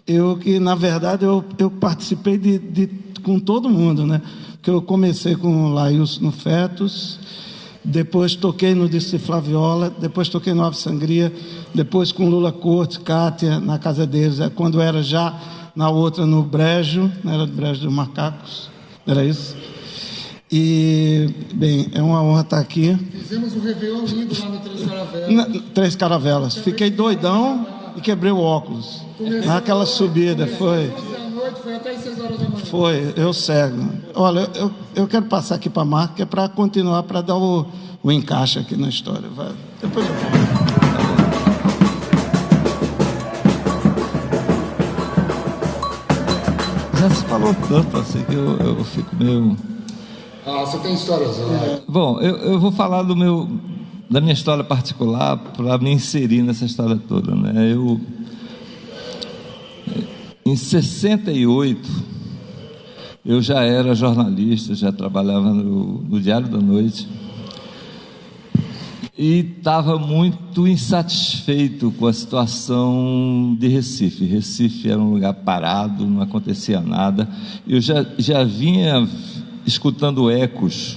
Eu que, na verdade, eu participei com todo mundo, né? Porque eu comecei com o Laílson no Fetos, depois toquei no Disco de Flaviola, depois toquei no Ave Sangria, depois com Lula Cortes, Cátia, na casa deles, quando era já na outra no Brejo, não era do Brejo dos Macacos, era isso? E, bem, é uma honra estar aqui. Fizemos um Réveillon lindo lá no Três Caravelas. Três Caravelas. Fiquei doidão e quebrei o óculos. Naquela subida, foi. Foi até 6 horas da manhã. Foi, eu cego. Olha, eu quero passar aqui para a Marca, que é para continuar, para dar o encaixe aqui na história. Vai. Depois eu vou. Já se falou tanto assim que eu fico meio... Você tem histórias lá. Bom, eu vou falar da minha história particular para me inserir nessa história toda, né? Em 68, eu já era jornalista, já trabalhava no Diário da Noite e estava muito insatisfeito com a situação de Recife. Recife era um lugar parado, não acontecia nada. Eu já vinha escutando ecos,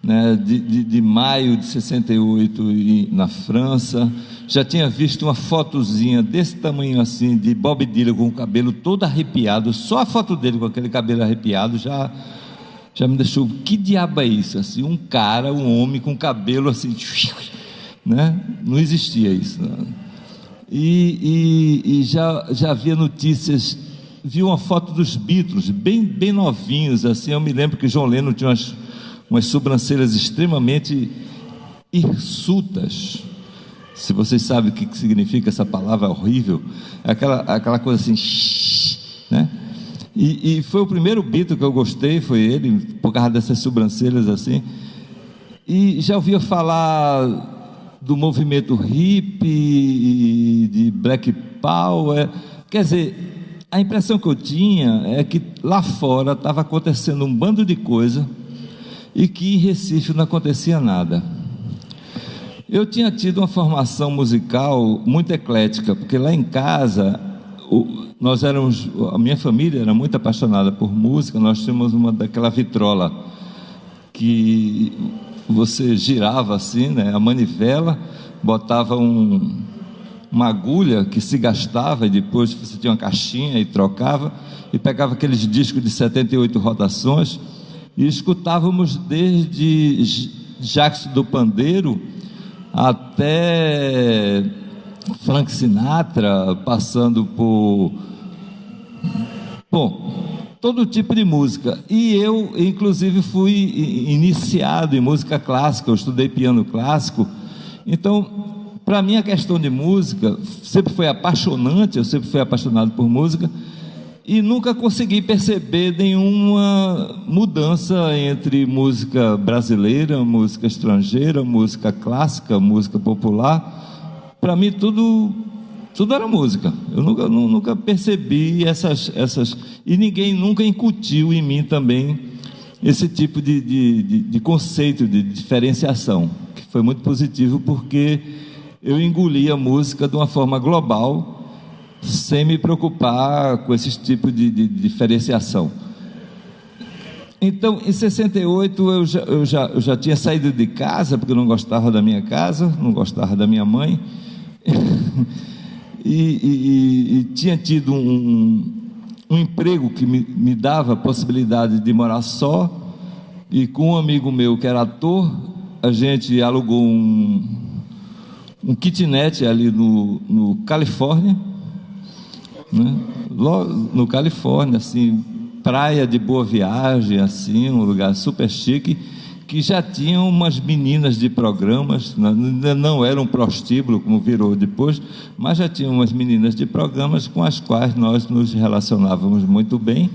né, de maio de 68 na França. Já tinha visto uma fotozinha desse tamanho assim, de Bob Dylan com o cabelo todo arrepiado. Só a foto dele com aquele cabelo arrepiado já me deixou, que diabo é isso? Assim, um homem com cabelo assim, né? Não existia isso, né? E já havia notícias, vi uma foto dos Beatles, bem novinhos, assim. Eu me lembro que John Lennon tinha umas sobrancelhas extremamente hirsutas. Se vocês sabem o que significa essa palavra horrível, é aquela coisa assim, né? E foi o primeiro Beatle que eu gostei, foi ele, por causa dessas sobrancelhas assim. E já ouvia falar do movimento hippie, de Black Power. Quer dizer, a impressão que eu tinha é que lá fora estava acontecendo um bando de coisa e que em Recife não acontecia nada. Eu tinha tido uma formação musical muito eclética, porque lá em casa a minha família era muito apaixonada por música. Nós tínhamos uma daquela vitrola que você girava assim, né, a manivela, botava um uma agulha que se gastava e depois você tinha uma caixinha e trocava, e pegava aqueles discos de 78 rotações e escutávamos desde Jackson do Pandeiro até Frank Sinatra, passando por, bom, todo tipo de música. E eu, inclusive, fui iniciado em música clássica, eu estudei piano clássico. Então, para mim, a questão de música sempre foi apaixonante, eu sempre fui apaixonado por música, e nunca consegui perceber nenhuma mudança entre música brasileira, música estrangeira, música clássica, música popular. Para mim, tudo era música. Eu nunca percebi essas... E ninguém nunca incutiu em mim também esse tipo de conceito, de diferenciação, que foi muito positivo, porque eu engoli a música de uma forma global, sem me preocupar com esse tipo de diferenciação. Então, em 68, eu já tinha saído de casa, porque eu não gostava da minha casa, não gostava da minha mãe, e tinha tido um emprego que me dava a possibilidade de morar só, e com um amigo meu que era ator, a gente alugou um kitnet ali no Califórnia, né? No Califórnia, assim, praia de Boa Viagem, assim, um lugar super chique, que já tinham umas meninas de programas, não era um prostíbulo como virou depois, mas já tinham umas meninas de programas com as quais nós nos relacionávamos muito bem,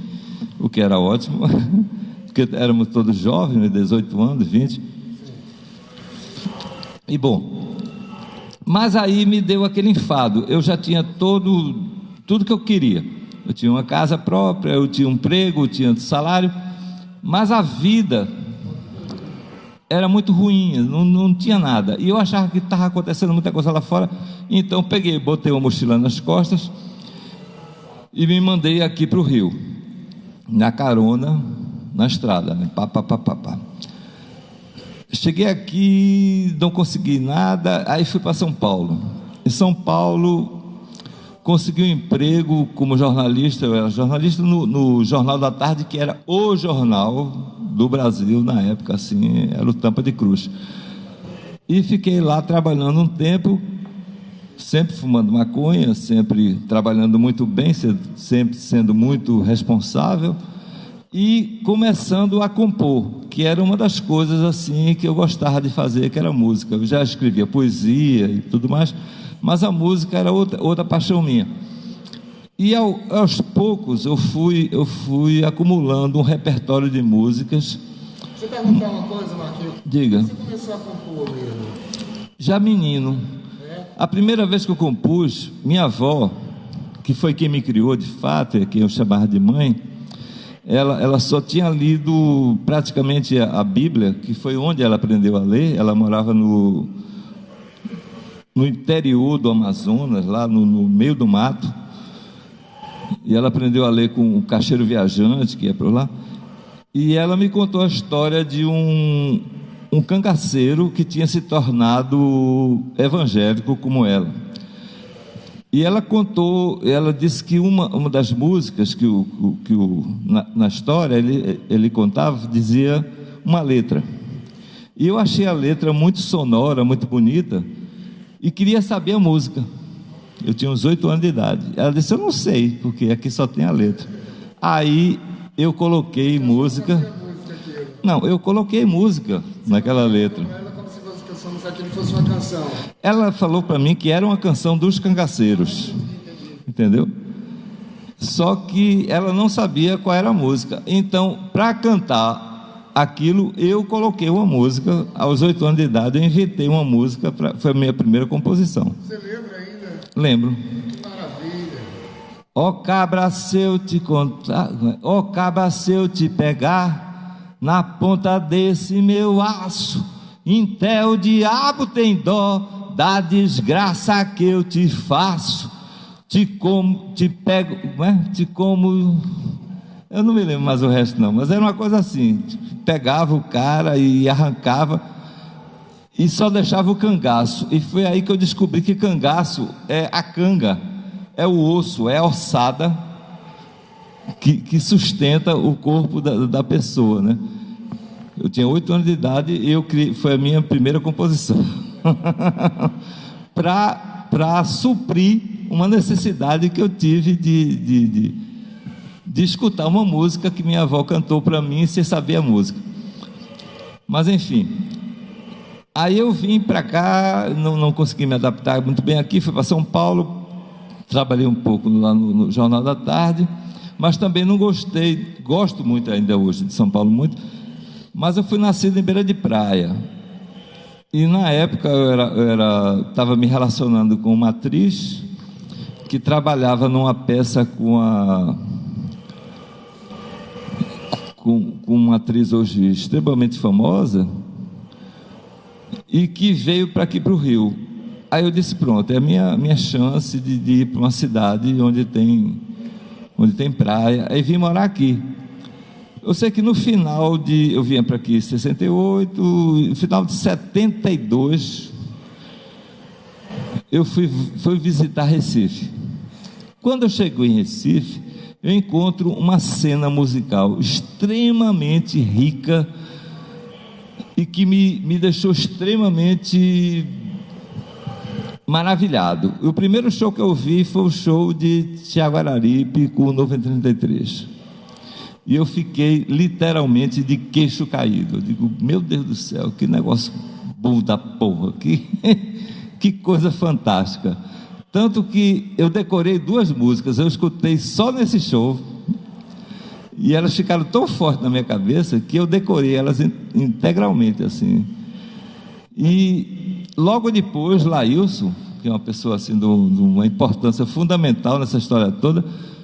o que era ótimo, porque éramos todos jovens, 18 anos, 20. E bom, mas aí me deu aquele enfado. Eu já tinha tudo que eu queria. Eu tinha uma casa própria, eu tinha um emprego, eu tinha salário, mas a vida era muito ruim, não tinha nada, e eu achava que estava acontecendo muita coisa lá fora. Então peguei, botei uma mochila nas costas e me mandei aqui para o Rio, na carona, na estrada, né? Pá. Cheguei aqui, não consegui nada, aí fui para São Paulo. Em São Paulo consegui um emprego como jornalista. Eu era jornalista no Jornal da Tarde, que era o jornal do Brasil na época, assim, era o Tampa de Cruz. E fiquei lá trabalhando um tempo, sempre fumando maconha, sempre trabalhando muito bem, sempre sendo muito responsável, e começando a compor, que era uma das coisas assim que eu gostava de fazer, que era música. Eu já escrevia poesia e tudo mais, mas a música era outra paixão minha. E aos poucos eu fui acumulando um repertório de músicas. Deixa eu perguntar uma coisa, Marquinhos. Diga. Você começou a compor mesmo? Já menino. A primeira vez que eu compus, minha avó, que foi quem me criou de fato, quem eu chamava de mãe, ela só tinha lido praticamente a Bíblia, que foi onde ela aprendeu a ler. Ela morava no interior do Amazonas, lá no meio do mato, e ela aprendeu a ler com o Caixeiro Viajante, que é por lá. E ela me contou a história de um cangaceiro que tinha se tornado evangélico como ela. E ela contou, ela disse que uma das músicas na história ele contava, dizia uma letra. E eu achei a letra muito sonora, muito bonita, e queria saber a música. Eu tinha uns 8 anos de idade. Ela disse: eu não sei, porque aqui só tem a letra. Aí eu coloquei música. Não, eu coloquei música naquela letra. Como se aquilo fosse uma canção. Ela falou para mim que era uma canção dos cangaceiros, entendeu? Só que ela não sabia qual era a música. Então, para cantar aquilo, eu coloquei uma música. Aos 8 anos de idade, eu inventei uma música. Foi a minha primeira composição. Você lembra ainda? Lembro. Que maravilha. Ó cabra, se eu te contar, ó cabra, se eu te pegar na ponta desse meu aço, até o diabo tem dó da desgraça que eu te faço. Te como, te pego, te como. Eu não me lembro mais o resto não, mas era uma coisa assim. Pegava o cara e arrancava. e só deixava o cangaço. E foi aí que eu descobri que cangaço é a canga, é o osso, é a ossada que sustenta o corpo da pessoa, né? Eu tinha 8 anos de idade e foi a minha primeira composição para suprir uma necessidade que eu tive de escutar uma música que minha avó cantou para mim sem saber a música. Mas enfim, aí eu vim para cá, não consegui me adaptar muito bem aqui, fui para São Paulo, trabalhei um pouco lá no Jornal da Tarde, mas também não gostei, gosto muito ainda hoje de São Paulo muito, mas eu fui nascido em beira de praia, e na época eu estava me relacionando com uma atriz que trabalhava numa peça com uma atriz hoje extremamente famosa, e que veio para aqui para o Rio. Aí eu disse, pronto, é a minha chance de ir para uma cidade onde tem praia. Aí vim morar aqui. Eu sei que no final eu vinha para aqui em 68, no final de 72, eu fui visitar Recife. Quando eu chego em Recife, eu encontro uma cena musical extremamente rica e que me deixou extremamente maravilhado. O primeiro show que eu vi foi o show de Thiago Araripe com o Novo em 33. E eu fiquei literalmente de queixo caído. Eu digo, meu Deus do céu, que negócio bom da porra, que coisa fantástica. Tanto que eu decorei 2 músicas, eu escutei só nesse show, e elas ficaram tão fortes na minha cabeça que eu decorei elas integralmente assim. E logo depois, Laílson, que é uma pessoa assim de uma importância fundamental nessa história toda,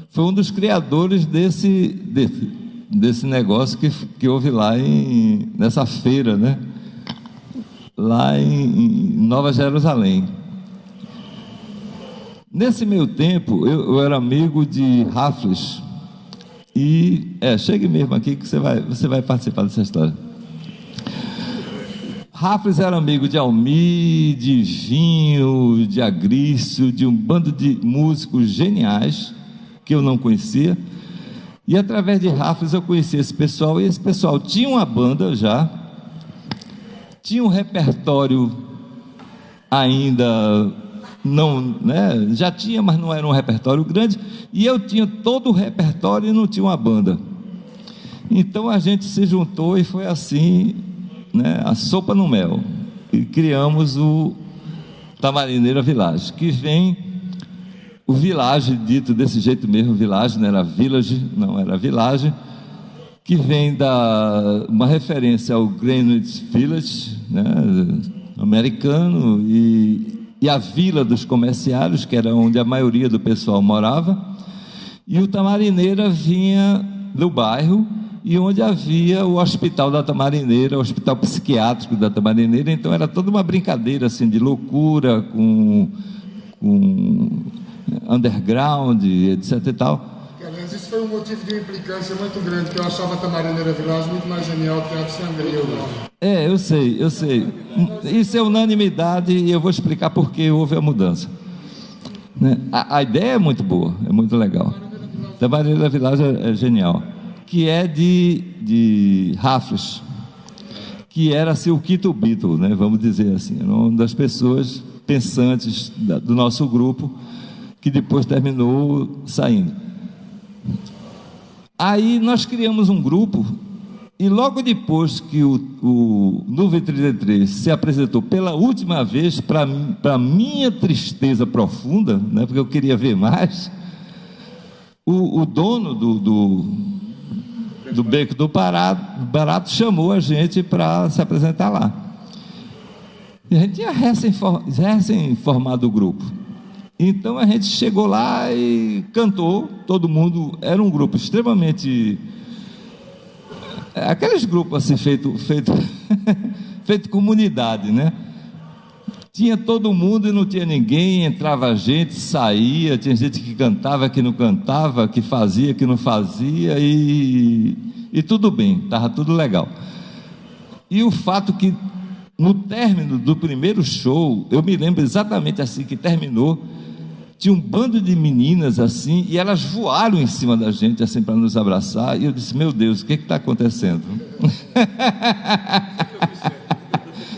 foi um dos criadores desse negócio que houve lá nessa feira, né? Lá em Nova Jerusalém. Nesse meio tempo, eu era amigo de Raffles, e chegue mesmo aqui que você vai participar dessa história. Raffles era amigo de Almir, de Vinho, de Agrício, de um bando de músicos geniais que eu não conhecia, e através de Raffles eu conheci esse pessoal, e esse pessoal tinha uma banda já, tinha um repertório ainda não, né? Já tinha, mas não era um repertório grande, e eu tinha todo o repertório e não tinha uma banda. Então a gente se juntou e foi assim, né, a sopa no mel, e criamos o Tamarineira Village, que vem o Village, dito desse jeito mesmo, Village, não era Village, não era Village, que vem uma referência ao Greenwich Village, né, americano, e a Vila dos Comerciários, que era onde a maioria do pessoal morava, e o Tamarineira vinha do bairro, e onde havia o Hospital da Tamarineira, o Hospital Psiquiátrico da Tamarineira. Então era toda uma brincadeira assim, de loucura, com underground, etc e tal. Aliás, isso foi um motivo de implicância muito grande, que eu achava a Tamarineira Village muito mais genial que a de Sangria. Eu sei. Isso é unanimidade, e eu vou explicar por que houve a mudança. Né? A ideia é muito boa, é muito legal. Tamarineira Village é genial. Que é de Raffles, que era assim, o Quito Beatle, né? Vamos dizer assim, era uma das pessoas pensantes do nosso grupo, que depois terminou saindo. Aí nós criamos um grupo, e logo depois que o Nuvem 33 se apresentou pela última vez, para minha tristeza profunda, né? Porque eu queria ver mais, o dono do Beco do Barato chamou a gente para se apresentar lá. E a gente tinha recém-formado o grupo. Então a gente chegou lá e cantou, todo mundo. Era um grupo extremamente. Aqueles grupos assim, feito comunidade, né? Tinha todo mundo e não tinha ninguém, entrava gente, saía, tinha gente que cantava, que não cantava, que fazia, que não fazia, e tudo bem, estava tudo legal. E o fato que no término do primeiro show, eu me lembro exatamente assim que terminou, tinha um bando de meninas assim, e elas voaram em cima da gente assim para nos abraçar, e eu disse, meu Deus, o que está acontecendo?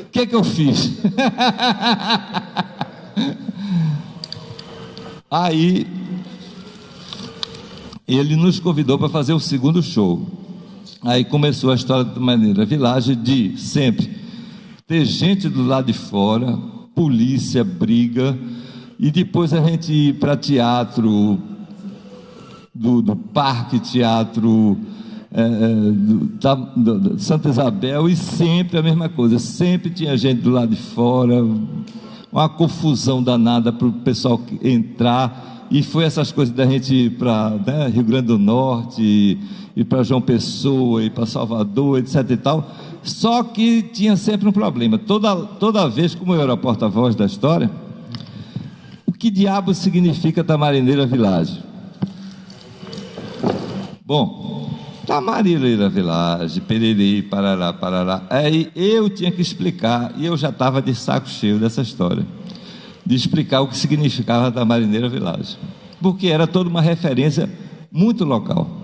O que eu fiz? Aí ele nos convidou para fazer o segundo show. Aí começou a história da Marineira Village, de sempre ter gente do lado de fora, polícia, briga, e depois a gente ir para teatro do Parque Teatro do Santa Isabel, e sempre a mesma coisa, sempre tinha gente do lado de fora, uma confusão danada para o pessoal entrar, e foi essas coisas da gente ir para Rio Grande do Norte, ir para João Pessoa, ir para Salvador, etc e tal. Só que tinha sempre um problema, toda vez, como eu era porta-voz da história, o que diabo significa Tamarineira Village? Bom, Tamarineira Village, pererei, parará, parará. Aí eu tinha que explicar, e eu já estava de saco cheio dessa história, de explicar o que significava Tamarineira Village, porque era toda uma referência muito local.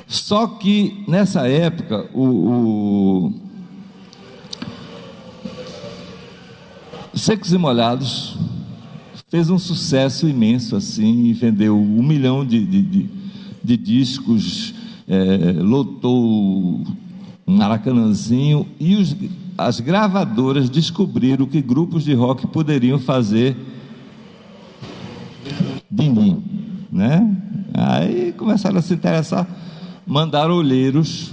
Só que nessa época Secos e Molhados fez um sucesso imenso assim, e vendeu 1 milhão de discos, lotou um Maracanãzinho, e as gravadoras descobriram que grupos de rock poderiam fazer din-din, né? Aí começaram a se interessar, mandaram olheiros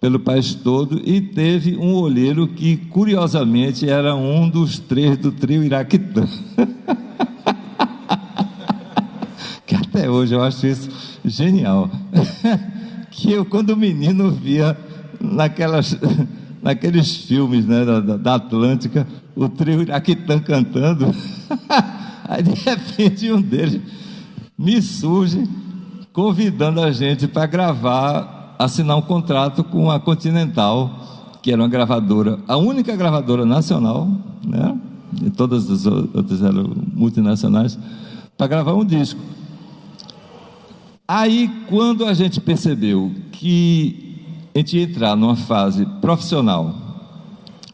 pelo país todo, e teve um olheiro que, curiosamente, era um dos 3 do trio Iraquitã. Que até hoje eu acho isso genial. Que eu, quando menino, via naqueles filmes, né, da Atlântica, o trio Iraquitã cantando. Aí, de repente, um deles me surge convidando a gente para gravar, assinar um contrato com a Continental, que era uma gravadora, a única gravadora nacional, né? E todas as outras eram multinacionais, para gravar um disco. Aí, quando a gente percebeu que a gente ia entrar numa fase profissional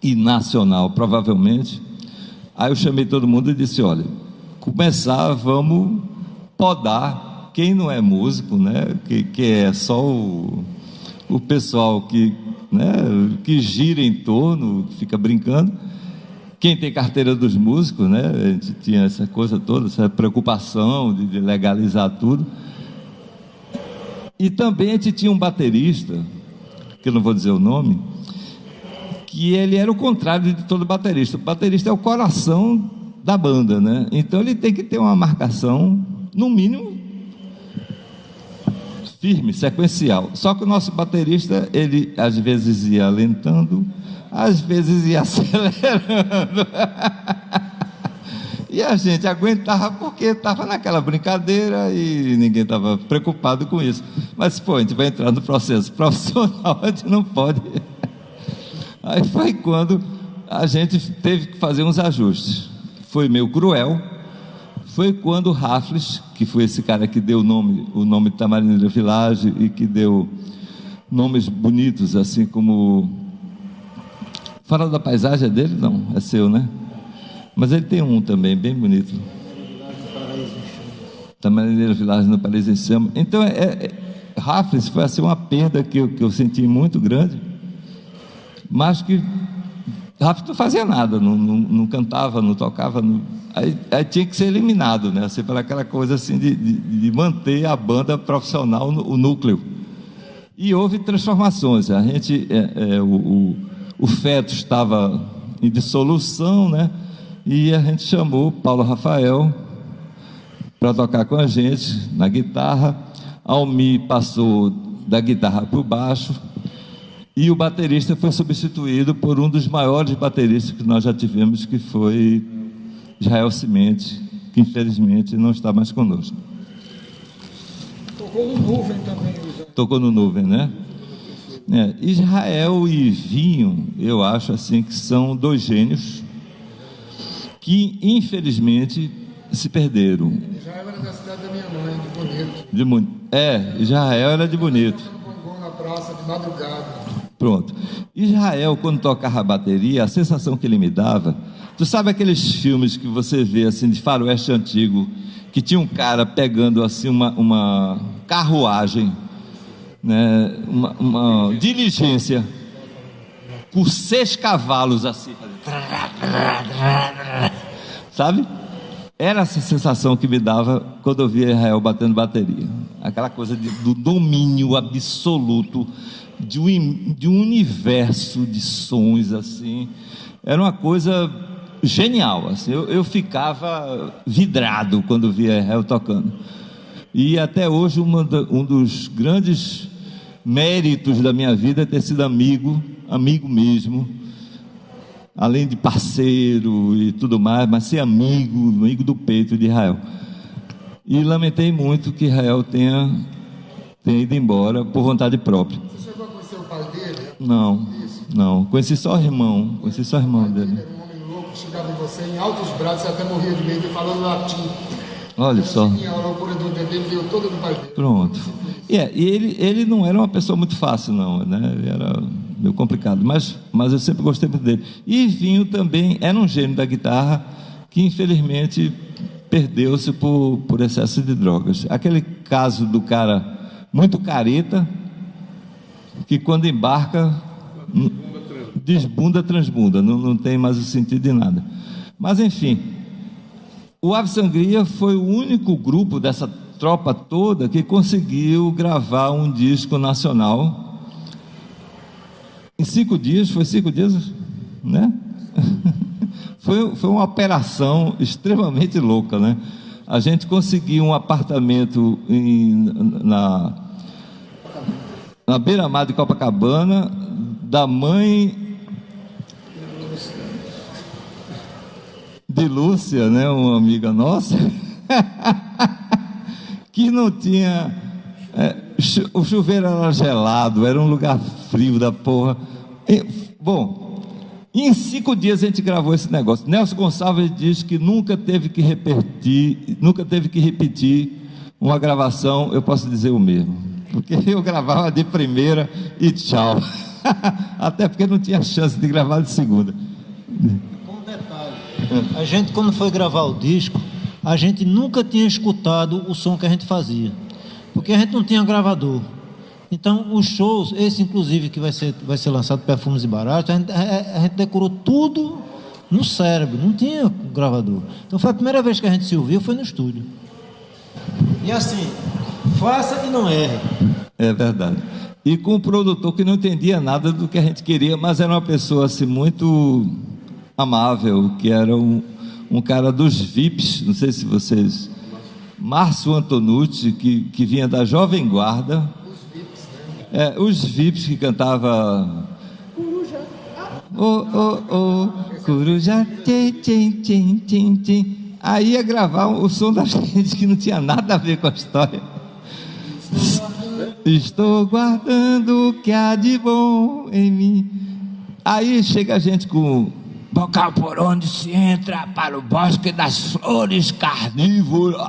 e nacional, provavelmente, aí eu chamei todo mundo e disse, olha, vamos podar quem não é músico, né, que é só o pessoal que, né, que gira em torno, fica brincando. Quem tem carteira dos músicos, né, a gente tinha essa coisa toda, essa preocupação de legalizar tudo. E também a gente tinha um baterista, que eu não vou dizer o nome, que ele era o contrário de todo baterista. O baterista é o coração da banda, né? Então ele tem que ter uma marcação, no mínimo, firme, sequencial. Só que o nosso baterista, ele às vezes ia alentando, às vezes ia acelerando. E a gente aguentava porque estava naquela brincadeira e ninguém estava preocupado com isso. Mas, pô, a gente vai entrar no processo profissional, a gente não pode. Aí foi quando a gente teve que fazer uns ajustes. Foi meio cruel. Foi quando o Raffles, que foi esse cara que deu o nome de Tamarineira Village e que deu nomes bonitos, assim como... Fala da paisagem dele? Não, é seu, né? Mas ele tem um também, bem bonito. Tamarineira Village no Paraíso em Chama. Então, Raffles foi assim, uma perda que eu senti muito grande, mas que Raffles não fazia nada, não cantava, não tocava, aí tinha que ser eliminado, né? Assim, para aquela coisa assim de manter a banda profissional, o núcleo. E houve transformações. A gente, o feto estava em dissolução, né? E a gente chamou Paulo Rafael para tocar com a gente na guitarra. Almi passou da guitarra para o baixo, e o baterista foi substituído por um dos maiores bateristas que nós já tivemos, que foi Israel Cimente, que infelizmente não está mais conosco. Tocou no Nuvem também, Israel. Tocou no Nuvem, né? Israel e Vinho, eu acho assim que são dois gênios que infelizmente se perderam. Israel era da cidade da minha mãe, de Bonito. Israel era de Bonito. Na praça de madrugada. Pronto. Israel, quando tocava a bateria, a sensação que ele me dava, tu sabe aqueles filmes que você vê assim de faroeste antigo, que tinha um cara pegando assim uma carruagem, né, uma diligência com 6 cavalos assim, sabe? Era essa sensação que me dava quando eu via Israel batendo bateria, aquela coisa do domínio absoluto de um universo de sons assim. Era uma coisa genial assim. Eu ficava vidrado quando via Israel tocando. E até hoje um dos grandes méritos da minha vida é ter sido amigo mesmo, além de parceiro e tudo mais, mas ser amigo do peito de Israel. E lamentei muito que Israel tenha ido embora por vontade própria. Você chegou a conhecer o pai dele? Não. Conheci só o irmão dele. Era um homem louco que chegava em você em altos braços e até morria de medo falando latim. Olha só. A loucura dele veio toda do pai dele. Pronto. E ele não era uma pessoa muito fácil, não, né? Ele era meio complicado, mas eu sempre gostei muito dele. E Vinho também era um gênio da guitarra que infelizmente perdeu-se por excesso de drogas. Aquele caso do cara muito careta, que quando embarca desbunda, transbunda, não tem mais o sentido de nada. Mas enfim, o Ave Sangria foi o único grupo dessa tropa toda que conseguiu gravar um disco nacional em 5 dias. Foi 5 dias, né? Foi uma operação extremamente louca, né? A gente conseguiu um apartamento na beira-mar de Copacabana, da mãe de Lúcia, né, uma amiga nossa, que não tinha... o chuveiro era gelado, era um lugar frio da porra. Bom, em 5 dias a gente gravou esse negócio. Nelson Gonçalves diz que nunca teve que repetir uma gravação. Eu posso dizer o mesmo, porque eu gravava de primeira e tchau. Até porque não tinha chance de gravar de segunda. Com detalhe, a gente, quando foi gravar o disco, a gente nunca tinha escutado o som que a gente fazia, porque a gente não tinha gravador. Então os shows, esse inclusive que vai ser lançado, Perfumes e Baratos, a gente decorou tudo no cérebro, não tinha gravador. Então foi a primeira vez que a gente se ouviu, foi no estúdio. E assim, faça e não erre. É verdade. E com um produtor que não entendia nada do que a gente queria, mas era uma pessoa assim muito amável, que era um cara dos VIPs, não sei se vocês... Márcio Antonucci, que vinha da Jovem Guarda. Os VIPs que cantava Coruja, tchim. Aí ia gravar o som da gente que não tinha nada a ver com a história. Estou guardando o que há de bom em mim. Aí chega a gente com bocal por onde se entra para o bosque das flores carnívoras.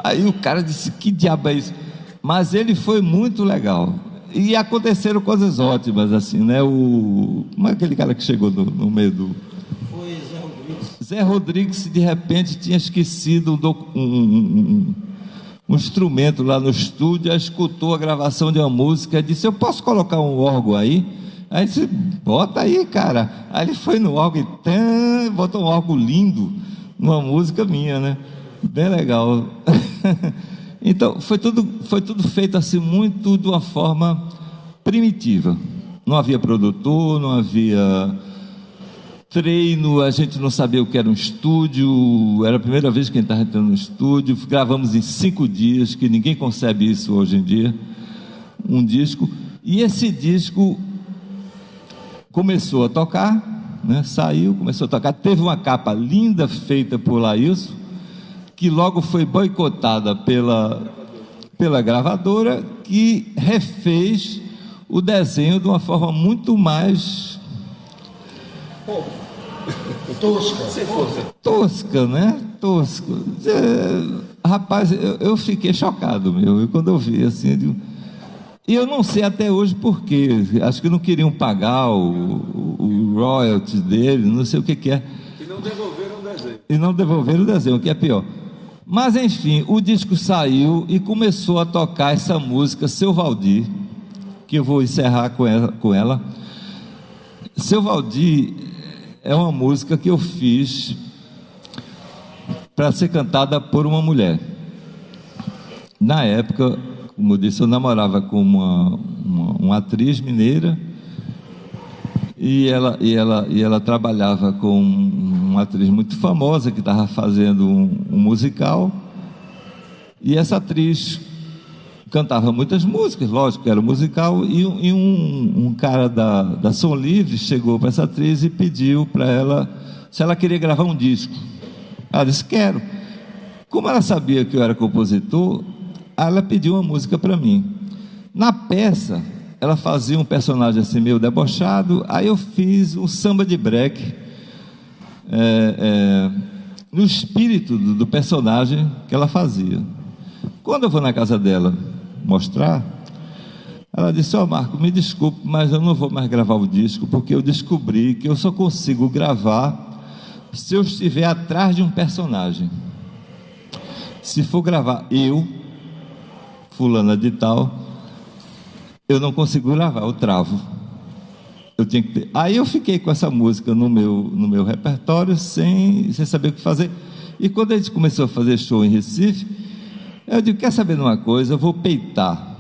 Aí o cara disse, que diabo é isso? Mas ele foi muito legal. E aconteceram coisas ótimas, assim, né? Como é aquele cara que chegou no meio do... Foi Zé Rodrigues. Zé Rodrigues, de repente, tinha esquecido um instrumento lá no estúdio, escutou a gravação de uma música, disse, eu posso colocar um órgão aí? Aí disse, bota aí, cara. Aí ele foi no órgão e botou um órgão lindo, numa música minha, né? Bem legal. Então, foi tudo feito assim, muito de uma forma primitiva. Não havia produtor, não havia treino, a gente não sabia o que era um estúdio, era a primeira vez que a gente estava entrando no estúdio. Gravamos em 5 dias, que ninguém concebe isso hoje em dia, um disco. E esse disco começou a tocar, né? Começou a tocar, teve uma capa linda feita por Laílson, que logo foi boicotada pela gravadora, que refez o desenho de uma forma muito mais tosca, né? Tosca. Rapaz, eu fiquei chocado, meu. Quando eu vi assim, eu digo, e eu não sei até hoje por quê. Acho que não queriam pagar o royalties dele, não sei o que é. E não devolveram o desenho. E não devolveram o desenho, o que é pior. Mas, enfim, o disco saiu e começou a tocar essa música, Seu Valdir, que eu vou encerrar com ela. Seu Valdir é uma música que eu fiz para ser cantada por uma mulher. Na época, como eu disse, eu namorava com uma atriz mineira e ela trabalhava com uma atriz muito famosa que estava fazendo um musical, e essa atriz cantava muitas músicas, lógico que era um musical, e um cara da Som Livre chegou para essa atriz e pediu para ela se ela queria gravar um disco. Ela disse, quero. Como ela sabia que eu era compositor, ela pediu uma música para mim. Na peça, ela fazia um personagem assim meio debochado, aí eu fiz um samba de break, no espírito do personagem que ela fazia. Quando eu vou na casa dela mostrar, ela disse, Marco, me desculpe, mas eu não vou mais gravar o disco, porque eu descobri que eu só consigo gravar se eu estiver atrás de um personagem. Se for gravar eu, fulana de tal, eu não consigo gravar, eu travo. Eu tinha que ter. Aí eu fiquei com essa música no meu repertório, sem saber o que fazer. E quando a gente começou a fazer show em Recife, eu digo, quer saber de uma coisa? Eu vou peitar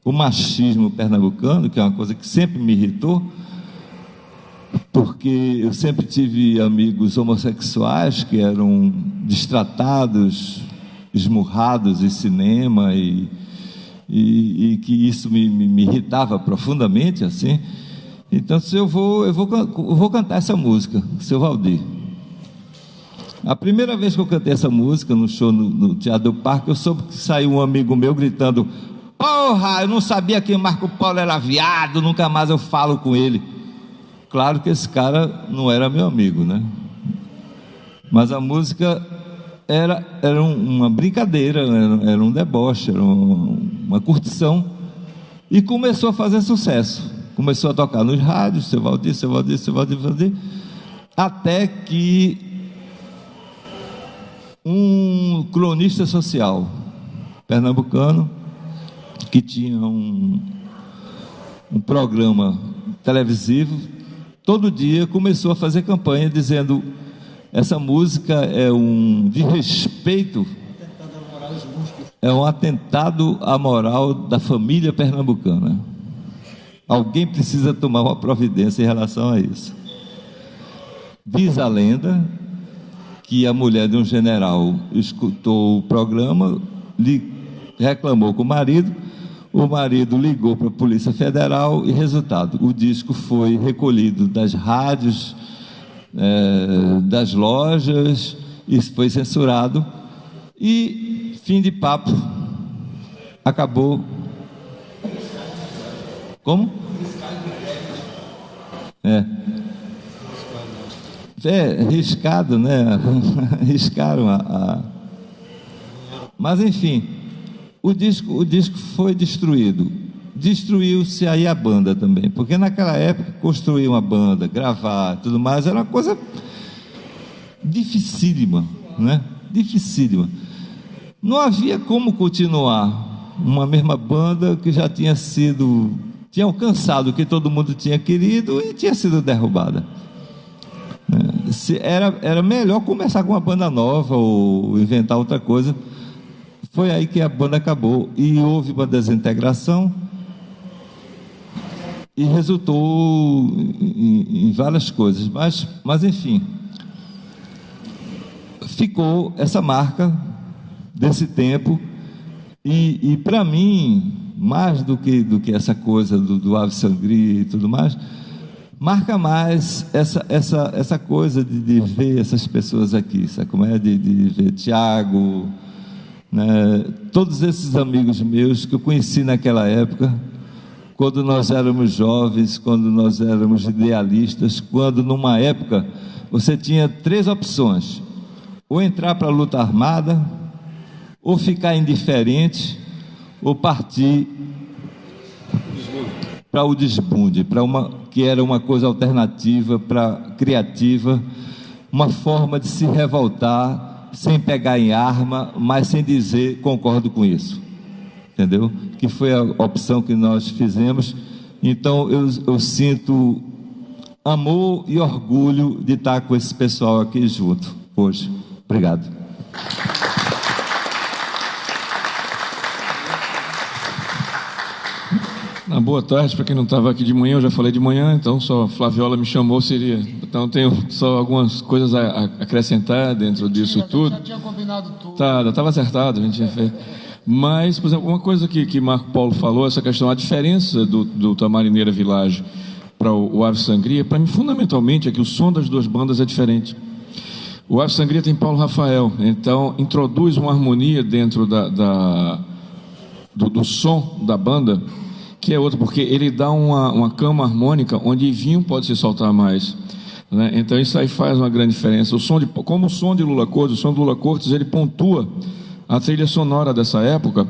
o machismo pernambucano, que é uma coisa que sempre me irritou, porque eu sempre tive amigos homossexuais que eram destratados, esmurrados em cinema, e que isso me irritava profundamente, assim. Então, eu vou cantar essa música, Seu Valdir. A primeira vez que eu cantei essa música no show no Teatro do Parque, eu soube que saiu um amigo meu gritando, porra, eu não sabia que Marco Polo era viado, nunca mais eu falo com ele. Claro que esse cara não era meu amigo, né? Mas a música era uma brincadeira, era um deboche, era uma curtição, e começou a fazer sucesso. Começou a tocar nos rádios, Seu Valdir, Seu Valdir, Seu Valdir, Seu Valdir, até que um cronista social pernambucano, que tinha um programa televisivo, todo dia começou a fazer campanha dizendo, essa música é um desrespeito, é um atentado à moral da família pernambucana. Alguém precisa tomar uma providência em relação a isso. Diz a lenda que a mulher de um general escutou o programa, reclamou com o marido ligou para a Polícia Federal e, resultado, o disco foi recolhido das rádios, das lojas, e foi censurado, e fim de papo, acabou. Como? Riscado, né? Riscaram Mas, enfim, o disco foi destruído. Destruiu-se aí a banda também, porque naquela época construir uma banda, gravar, tudo mais, era uma coisa dificílima, né? Dificílima. Não havia como continuar uma mesma banda que já tinha alcançado o que todo mundo tinha querido e tinha sido derrubada. Era melhor começar com uma banda nova ou inventar outra coisa. Foi aí que a banda acabou e houve uma desintegração e resultou em várias coisas, mas enfim, ficou essa marca desse tempo e para mim, mais do que essa coisa do Ave Sangria e tudo mais, marca mais essa coisa de ver essas pessoas aqui, sabe como é? De ver Tiago, né? Todos esses amigos meus que eu conheci naquela época, quando nós éramos jovens, quando nós éramos idealistas, quando numa época você tinha 3 opções: ou entrar para a luta armada, ou ficar indiferente, ou partir para o desbunde, que era uma coisa alternativa, criativa, uma forma de se revoltar sem pegar em arma, mas sem dizer concordo com isso, entendeu? Que foi a opção que nós fizemos. Então eu sinto amor e orgulho de estar com esse pessoal aqui junto hoje. Obrigado. Boa tarde, para quem não estava aqui de manhã, eu já falei de manhã, então só Flaviola me chamou, então tenho só algumas coisas a acrescentar dentro disso tudo. Já tinha combinado tudo. Estava acertado, a gente tinha feito. Mas, por exemplo, uma coisa que Marco Paulo falou, essa questão, a diferença do Tamarineira Village para o Ave Sangria, para mim, fundamentalmente, é que o som das 2 bandas é diferente. O Ave Sangria tem Paulo Rafael, então introduz uma harmonia dentro do som da banda, que é outra, porque ele dá uma cama harmônica onde vinho pode se soltar mais, né? Então isso aí faz uma grande diferença. Como o som de Lula Cortes, ele pontua a trilha sonora dessa época.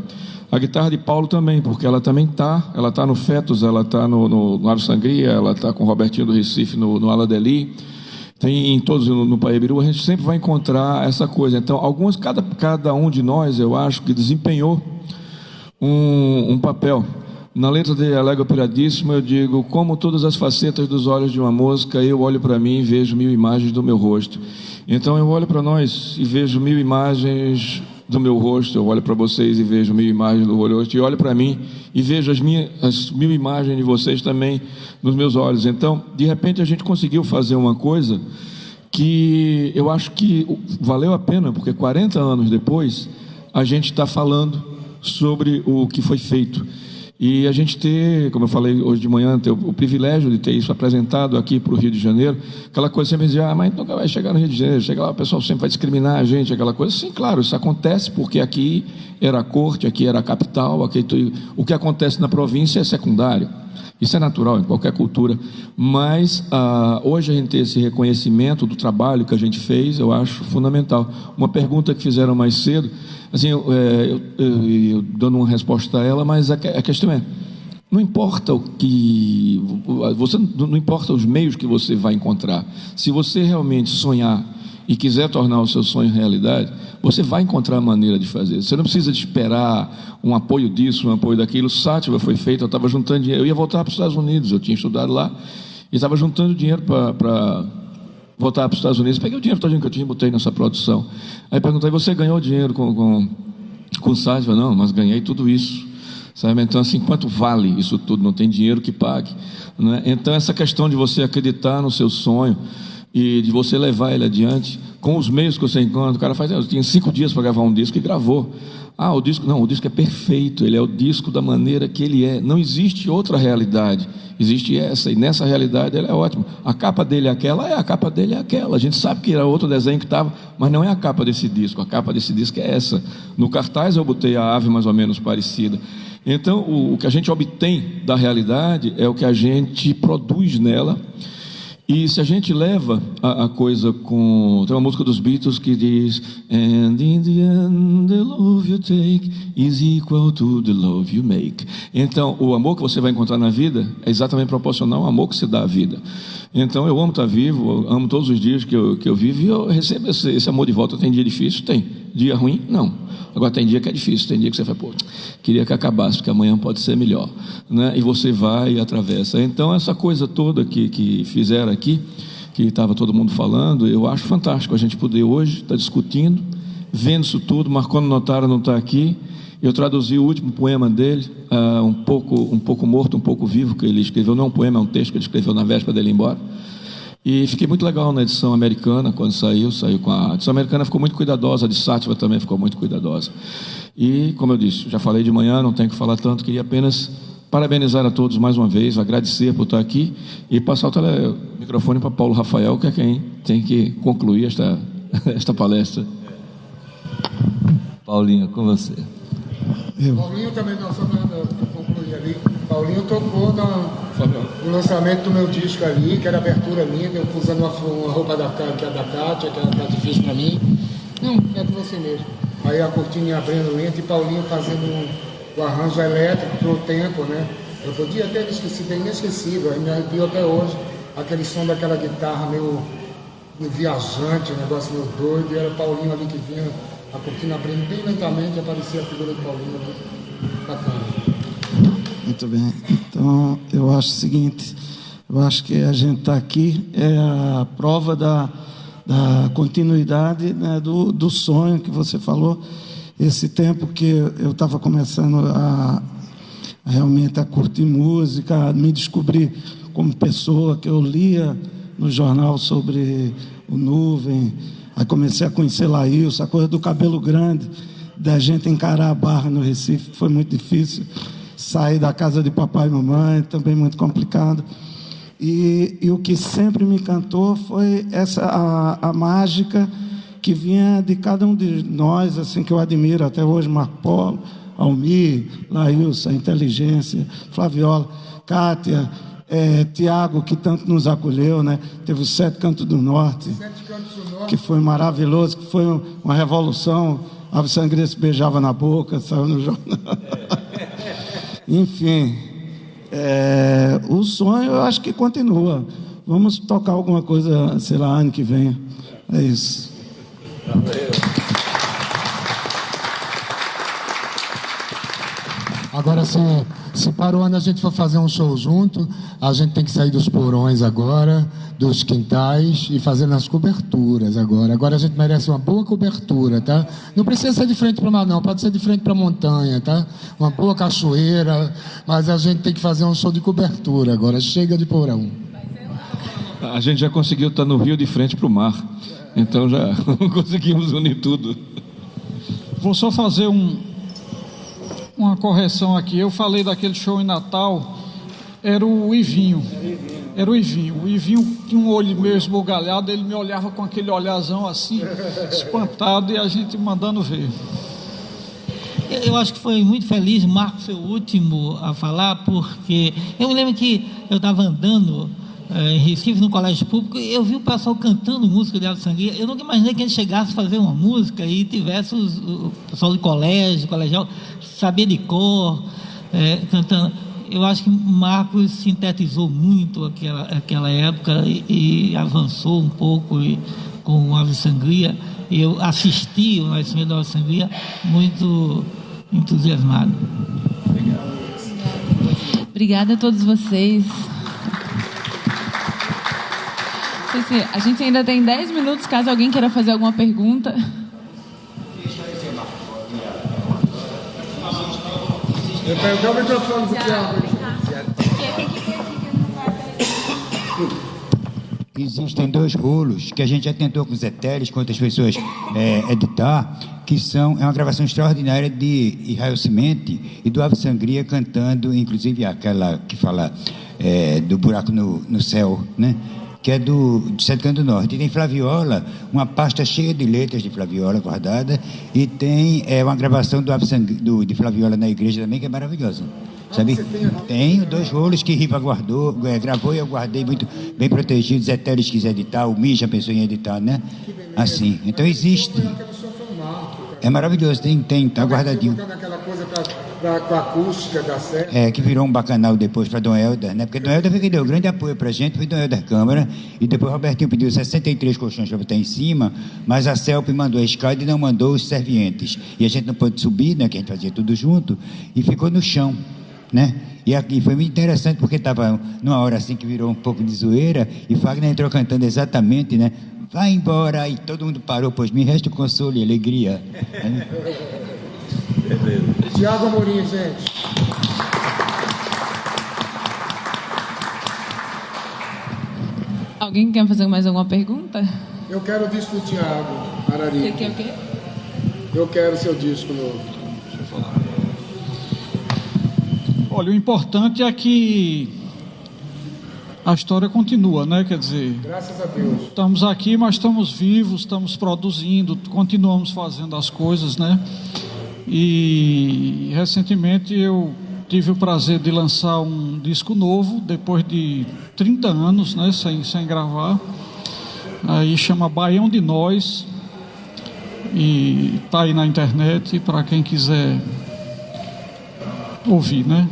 A guitarra de Paulo também, porque ela também está no Fetus, ela está no Ave Sangria, ela está com o Robertinho do Recife no Aladeli, tem em todos no Paebiru, a gente sempre vai encontrar essa coisa. Então, cada um de nós, eu acho, que desempenhou um papel. Na letra de Alego Piradíssimo, eu digo: como todas as facetas dos olhos de uma mosca, eu olho para mim e vejo 1000 imagens do meu rosto. Então, eu olho para nós e vejo 1000 imagens do meu rosto, eu olho para vocês e vejo 1000 imagens do rosto, e olho para mim e vejo as 1000 imagens de vocês também nos meus olhos. Então, de repente, a gente conseguiu fazer uma coisa que eu acho que valeu a pena, porque 40 anos depois, a gente está falando sobre o que foi feito. E a gente ter, como eu falei hoje de manhã, ter o privilégio de ter isso apresentado aqui para o Rio de Janeiro, aquela coisa sempre dizia, mas nunca vai chegar no Rio de Janeiro, chega lá, o pessoal sempre vai discriminar a gente, aquela coisa. Sim, claro, isso acontece porque aqui era a corte, aqui era a capital, o que acontece na província é secundário. Isso é natural em qualquer cultura, mas hoje a gente ter esse reconhecimento do trabalho que a gente fez, eu acho fundamental. Uma pergunta que fizeram mais cedo, assim, eu dando uma resposta a ela, mas a questão é, não importa não importa os meios que você vai encontrar. Se você realmente sonhar e quiser tornar o seu sonho realidade, você vai encontrar a maneira de fazer. Você não precisa de esperar um apoio disso, um apoio daquilo. Sátiva foi feita, eu estava juntando dinheiro, eu ia voltar para os Estados Unidos, eu tinha estudado lá, e estava juntando dinheiro para voltar para os Estados Unidos. Peguei o dinheiro todinho que eu tinha e botei nessa produção. Aí perguntei, você ganhou dinheiro com Sátiva? Não, mas ganhei tudo isso. Sabe? Então, assim, quanto vale isso tudo? Não tem dinheiro que pague, né? Então, essa questão de você acreditar no seu sonho e de você levar ele adiante com os meios que você encontra. O cara faz, eu tinha 5 dias para gravar um disco e gravou. O disco é perfeito, ele é o disco da maneira que ele é. Não existe outra realidade, existe essa, e nessa realidade ele é ótimo. A capa dele é aquela, a capa dele é aquela. A gente sabe que era outro desenho que estava, mas não é a capa desse disco. A capa desse disco é essa. No cartaz eu botei a ave mais ou menos parecida. Então, o que a gente obtém da realidade é o que a gente produz nela. E se a gente leva a coisa com... Tem uma música dos Beatles que diz: And in the end, the love you take is equal to the love you make. Então, o amor que você vai encontrar na vida é exatamente proporcional ao amor que se dá à vida. Então, eu amo estar vivo, eu amo todos os dias que eu vivo, e eu recebo esse amor de volta. Tem dia difícil? Tem. Dia ruim? Não. Agora, tem dia que é difícil, tem dia que você fala, queria que acabasse, porque amanhã pode ser melhor, né? E você vai e atravessa. Então, essa coisa toda que fizeram aqui, que estava todo mundo falando, eu acho fantástico a gente poder hoje estar discutindo, vendo isso tudo. Marconi Notara não está aqui. Eu traduzi o último poema dele, um pouco morto, um pouco vivo, que ele escreveu. Não é um poema, é um texto que ele escreveu na véspera dele ir embora. E fiquei muito legal na edição americana, quando saiu com a edição americana, ficou muito cuidadosa, a de Sátiva também ficou muito cuidadosa. E, como eu disse, já falei de manhã, não tenho que falar tanto, queria apenas parabenizar a todos mais uma vez, agradecer por estar aqui e passar o microfone para Paulo Rafael, que é quem tem que concluir esta palestra. Paulinho, com você. Paulinho também, só para concluir ali. Paulinho tocou no lançamento do meu disco ali, que era abertura minha, eu usando uma roupa que é da Kátia, que tá difícil pra mim. Não, é com você mesmo. Aí a cortina abrindo lento e Paulinho fazendo o arranjo elétrico pro tempo, né? Eu podia ter esquecido, é inesquecível, aí me arrepio até hoje. Aquele som daquela guitarra meio viajante, um negócio meio doido, e era o Paulinho ali que vinha, a cortina abrindo bem lentamente, aparecia a figura do Paulinho ali. Bacana. Muito bem. Então, eu acho o seguinte, eu acho que a gente está aqui, é a prova da continuidade, né, do sonho que você falou. Esse tempo que eu estava começando realmente a curtir música, a me descobrir como pessoa, que eu lia no jornal sobre o Nuvem, aí comecei a conhecer Laílson, a coisa do cabelo grande, da gente encarar a barra no Recife, foi muito difícil, sair da casa de papai e mamãe, também muito complicado. E o que sempre me encantou foi a mágica que vinha de cada um de nós, assim, que eu admiro até hoje, Marco Polo, Almir, Laílson, a inteligência, Flaviola, Kátia, Tiago, que tanto nos acolheu, né? Teve os 7 Cantos do Norte, que foi maravilhoso, que foi uma revolução. Ave Sangria se beijava na boca, saiu no jornal. Enfim, o sonho eu acho que continua. Vamos tocar alguma coisa, sei lá, ano que vem. É isso. Agora, se para o ano a gente for fazer um show junto, a gente tem que sair dos porões agora, dos quintais e fazer nas coberturas agora. Agora a gente merece uma boa cobertura, tá? Não precisa ser de frente para o mar, não. Pode ser de frente para a montanha, tá? Uma boa cachoeira, mas a gente tem que fazer um show de cobertura agora. Chega de porão. A gente já conseguiu estar no Rio de frente para o mar. Então já conseguimos unir tudo. Vou só fazer uma correção aqui. Eu falei daquele show em Natal, era o Ivinho. Era o Ivinho. O Ivinho tinha um olho meio esbugalhado, ele me olhava com aquele olharzão assim, espantado, e a gente mandando ver. Eu acho que foi muito feliz, Marcos, ser o último a falar, porque eu me lembro que eu estava andando em Recife, no colégio público, e eu vi o pessoal cantando música de Ave Sangria. Eu nunca imaginei que a gente chegasse a fazer uma música e tivesse o pessoal de colegial, saber de cor, cantando. Eu acho que Marcos sintetizou muito aquela época e avançou um pouco com Ave Sangria. Eu assisti o nascimento da Ave Sangria muito entusiasmado. Obrigada a todos vocês. A gente ainda tem 10 minutos, caso alguém queira fazer alguma pergunta. Eu pego o microfone do Tiago. Existem 2 rolos que a gente já tentou com o Zé Teles, com outras pessoas editar, que é uma gravação extraordinária de Israel Cimente e do Ave Sangria cantando, inclusive aquela que fala do buraco no céu, né? Que é do 7 Cantos do Norte. E tem Flaviola, uma pasta cheia de letras de Flaviola guardada, e tem uma gravação de Flaviola na igreja também, que é maravilhosa. Sabe? Tenho 2 rolos que Riva guardou, gravou e eu guardei muito bem protegidos. Zé Teles quis editar, o Misha pensou em editar, né? Assim, então existe. É maravilhoso, tá guardadinho. Aquela coisa com a acústica da série. Que virou um bacanal depois para Dom Helder, né? Porque Dom Helder foi quem deu grande apoio pra gente, foi Dom Helder Câmara, e depois Robertinho pediu 63 colchões para botar em cima, mas a CELP mandou a escada e não mandou os servientes. E a gente não pôde subir, né? Que a gente fazia tudo junto, e ficou no chão, né? E aqui foi muito interessante, porque estava numa hora assim que virou um pouco de zoeira, e Fagner entrou cantando exatamente, né? Vai embora, e todo mundo parou, pois me resta o consolo e alegria. Tiago Amorim, gente. Alguém quer fazer mais alguma pergunta? Eu quero o disco do Tiago Arari. Você quer o quê? Eu quero seu disco novo. Deixa eu falar. Olha, o importante é que a história continua, né? Quer dizer, graças a Deus. Estamos aqui, mas estamos vivos, estamos produzindo, continuamos fazendo as coisas, né? E recentemente eu tive o prazer de lançar um disco novo, depois de 30 anos, né, sem gravar. Aí chama Baião de Nós, e tá aí na internet para quem quiser ouvir, né?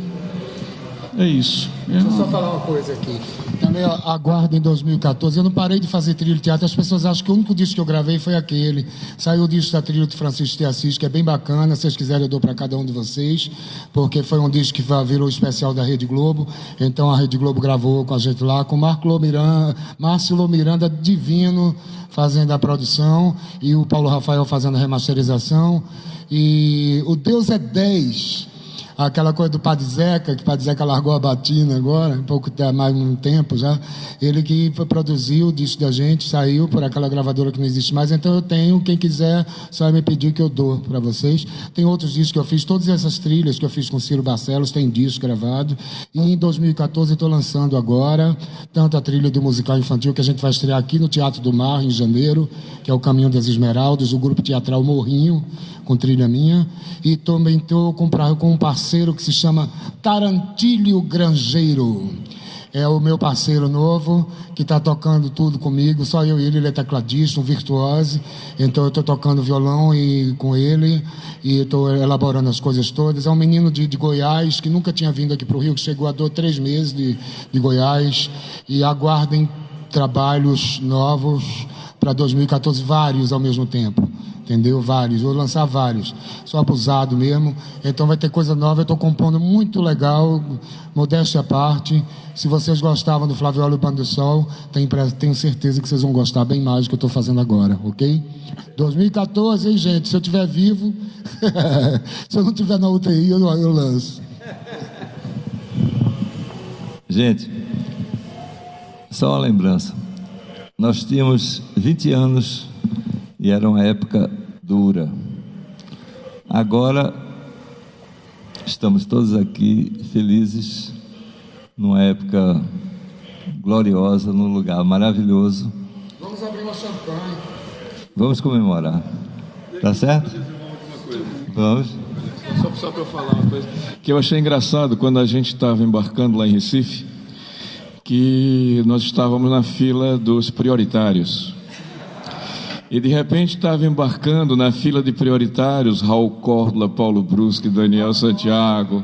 É isso. Deixa eu só falar uma coisa aqui. Também aguardo em 2014. Eu não parei de fazer trilha de teatro. As pessoas acham que o único disco que eu gravei foi aquele. Saiu o disco da trilha do Francisco de Assis, que é bem bacana. Se vocês quiserem, eu dou para cada um de vocês, porque foi um disco que virou especial da Rede Globo. Então a Rede Globo gravou com a gente lá, com Márcio Miranda divino fazendo a produção, e o Paulo Rafael fazendo a remasterização. E o Deus é 10. Aquela coisa do Padre Zeca, que o Padre Zeca largou a batina agora, mais um tempo já. Ele que produziu o disco da gente, saiu por aquela gravadora que não existe mais. Então eu tenho, quem quiser, só me pedir que eu dou para vocês. Tem outros discos que eu fiz, todas essas trilhas que eu fiz com Ciro Barcelos, tem disco gravado. E em 2014 eu estou lançando agora, tanto a trilha do musical infantil, que a gente vai estrear aqui no Teatro do Mar, em janeiro, que é o Caminho das Esmeraldas, o grupo teatral Morrinho, com trilha minha, e também estou com um parceiro que se chama Tarantilho Grangeiro. É o meu parceiro novo, que está tocando tudo comigo, só eu e ele é tecladista, um virtuose, então eu estou tocando violão com ele, e estou elaborando as coisas todas. É um menino de Goiás, que nunca tinha vindo aqui para o Rio, que chegou há 3 meses de Goiás, e aguardem trabalhos novos para 2014, vários ao mesmo tempo. Entendeu? Vários, vou lançar vários, sou abusado mesmo, então vai ter coisa nova. Eu estou compondo muito legal, modéstia à parte. Se vocês gostavam do Flavioli e o Bando do Sol, tenho certeza que vocês vão gostar bem mais do que eu estou fazendo agora, ok? 2014, hein, gente? Se eu estiver vivo, se eu não estiver na UTI, eu lanço. Gente, só uma lembrança, nós tínhamos 20 anos e era uma época dura. Agora estamos todos aqui felizes, numa época gloriosa, num lugar maravilhoso. Vamos abrir uma champanhe. Vamos comemorar. Tá certo? Vamos. Só para eu falar uma coisa que eu achei engraçado quando a gente estava embarcando lá em Recife, que nós estávamos na fila dos prioritários. E de repente estava embarcando na fila de prioritários Raul Córdoba, Paulo Brusque, Daniel Santiago.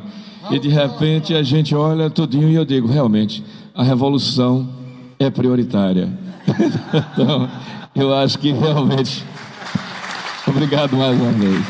E de repente a gente olha tudinho e eu digo, realmente, a revolução é prioritária. Então, eu acho que realmente... Obrigado mais uma vez.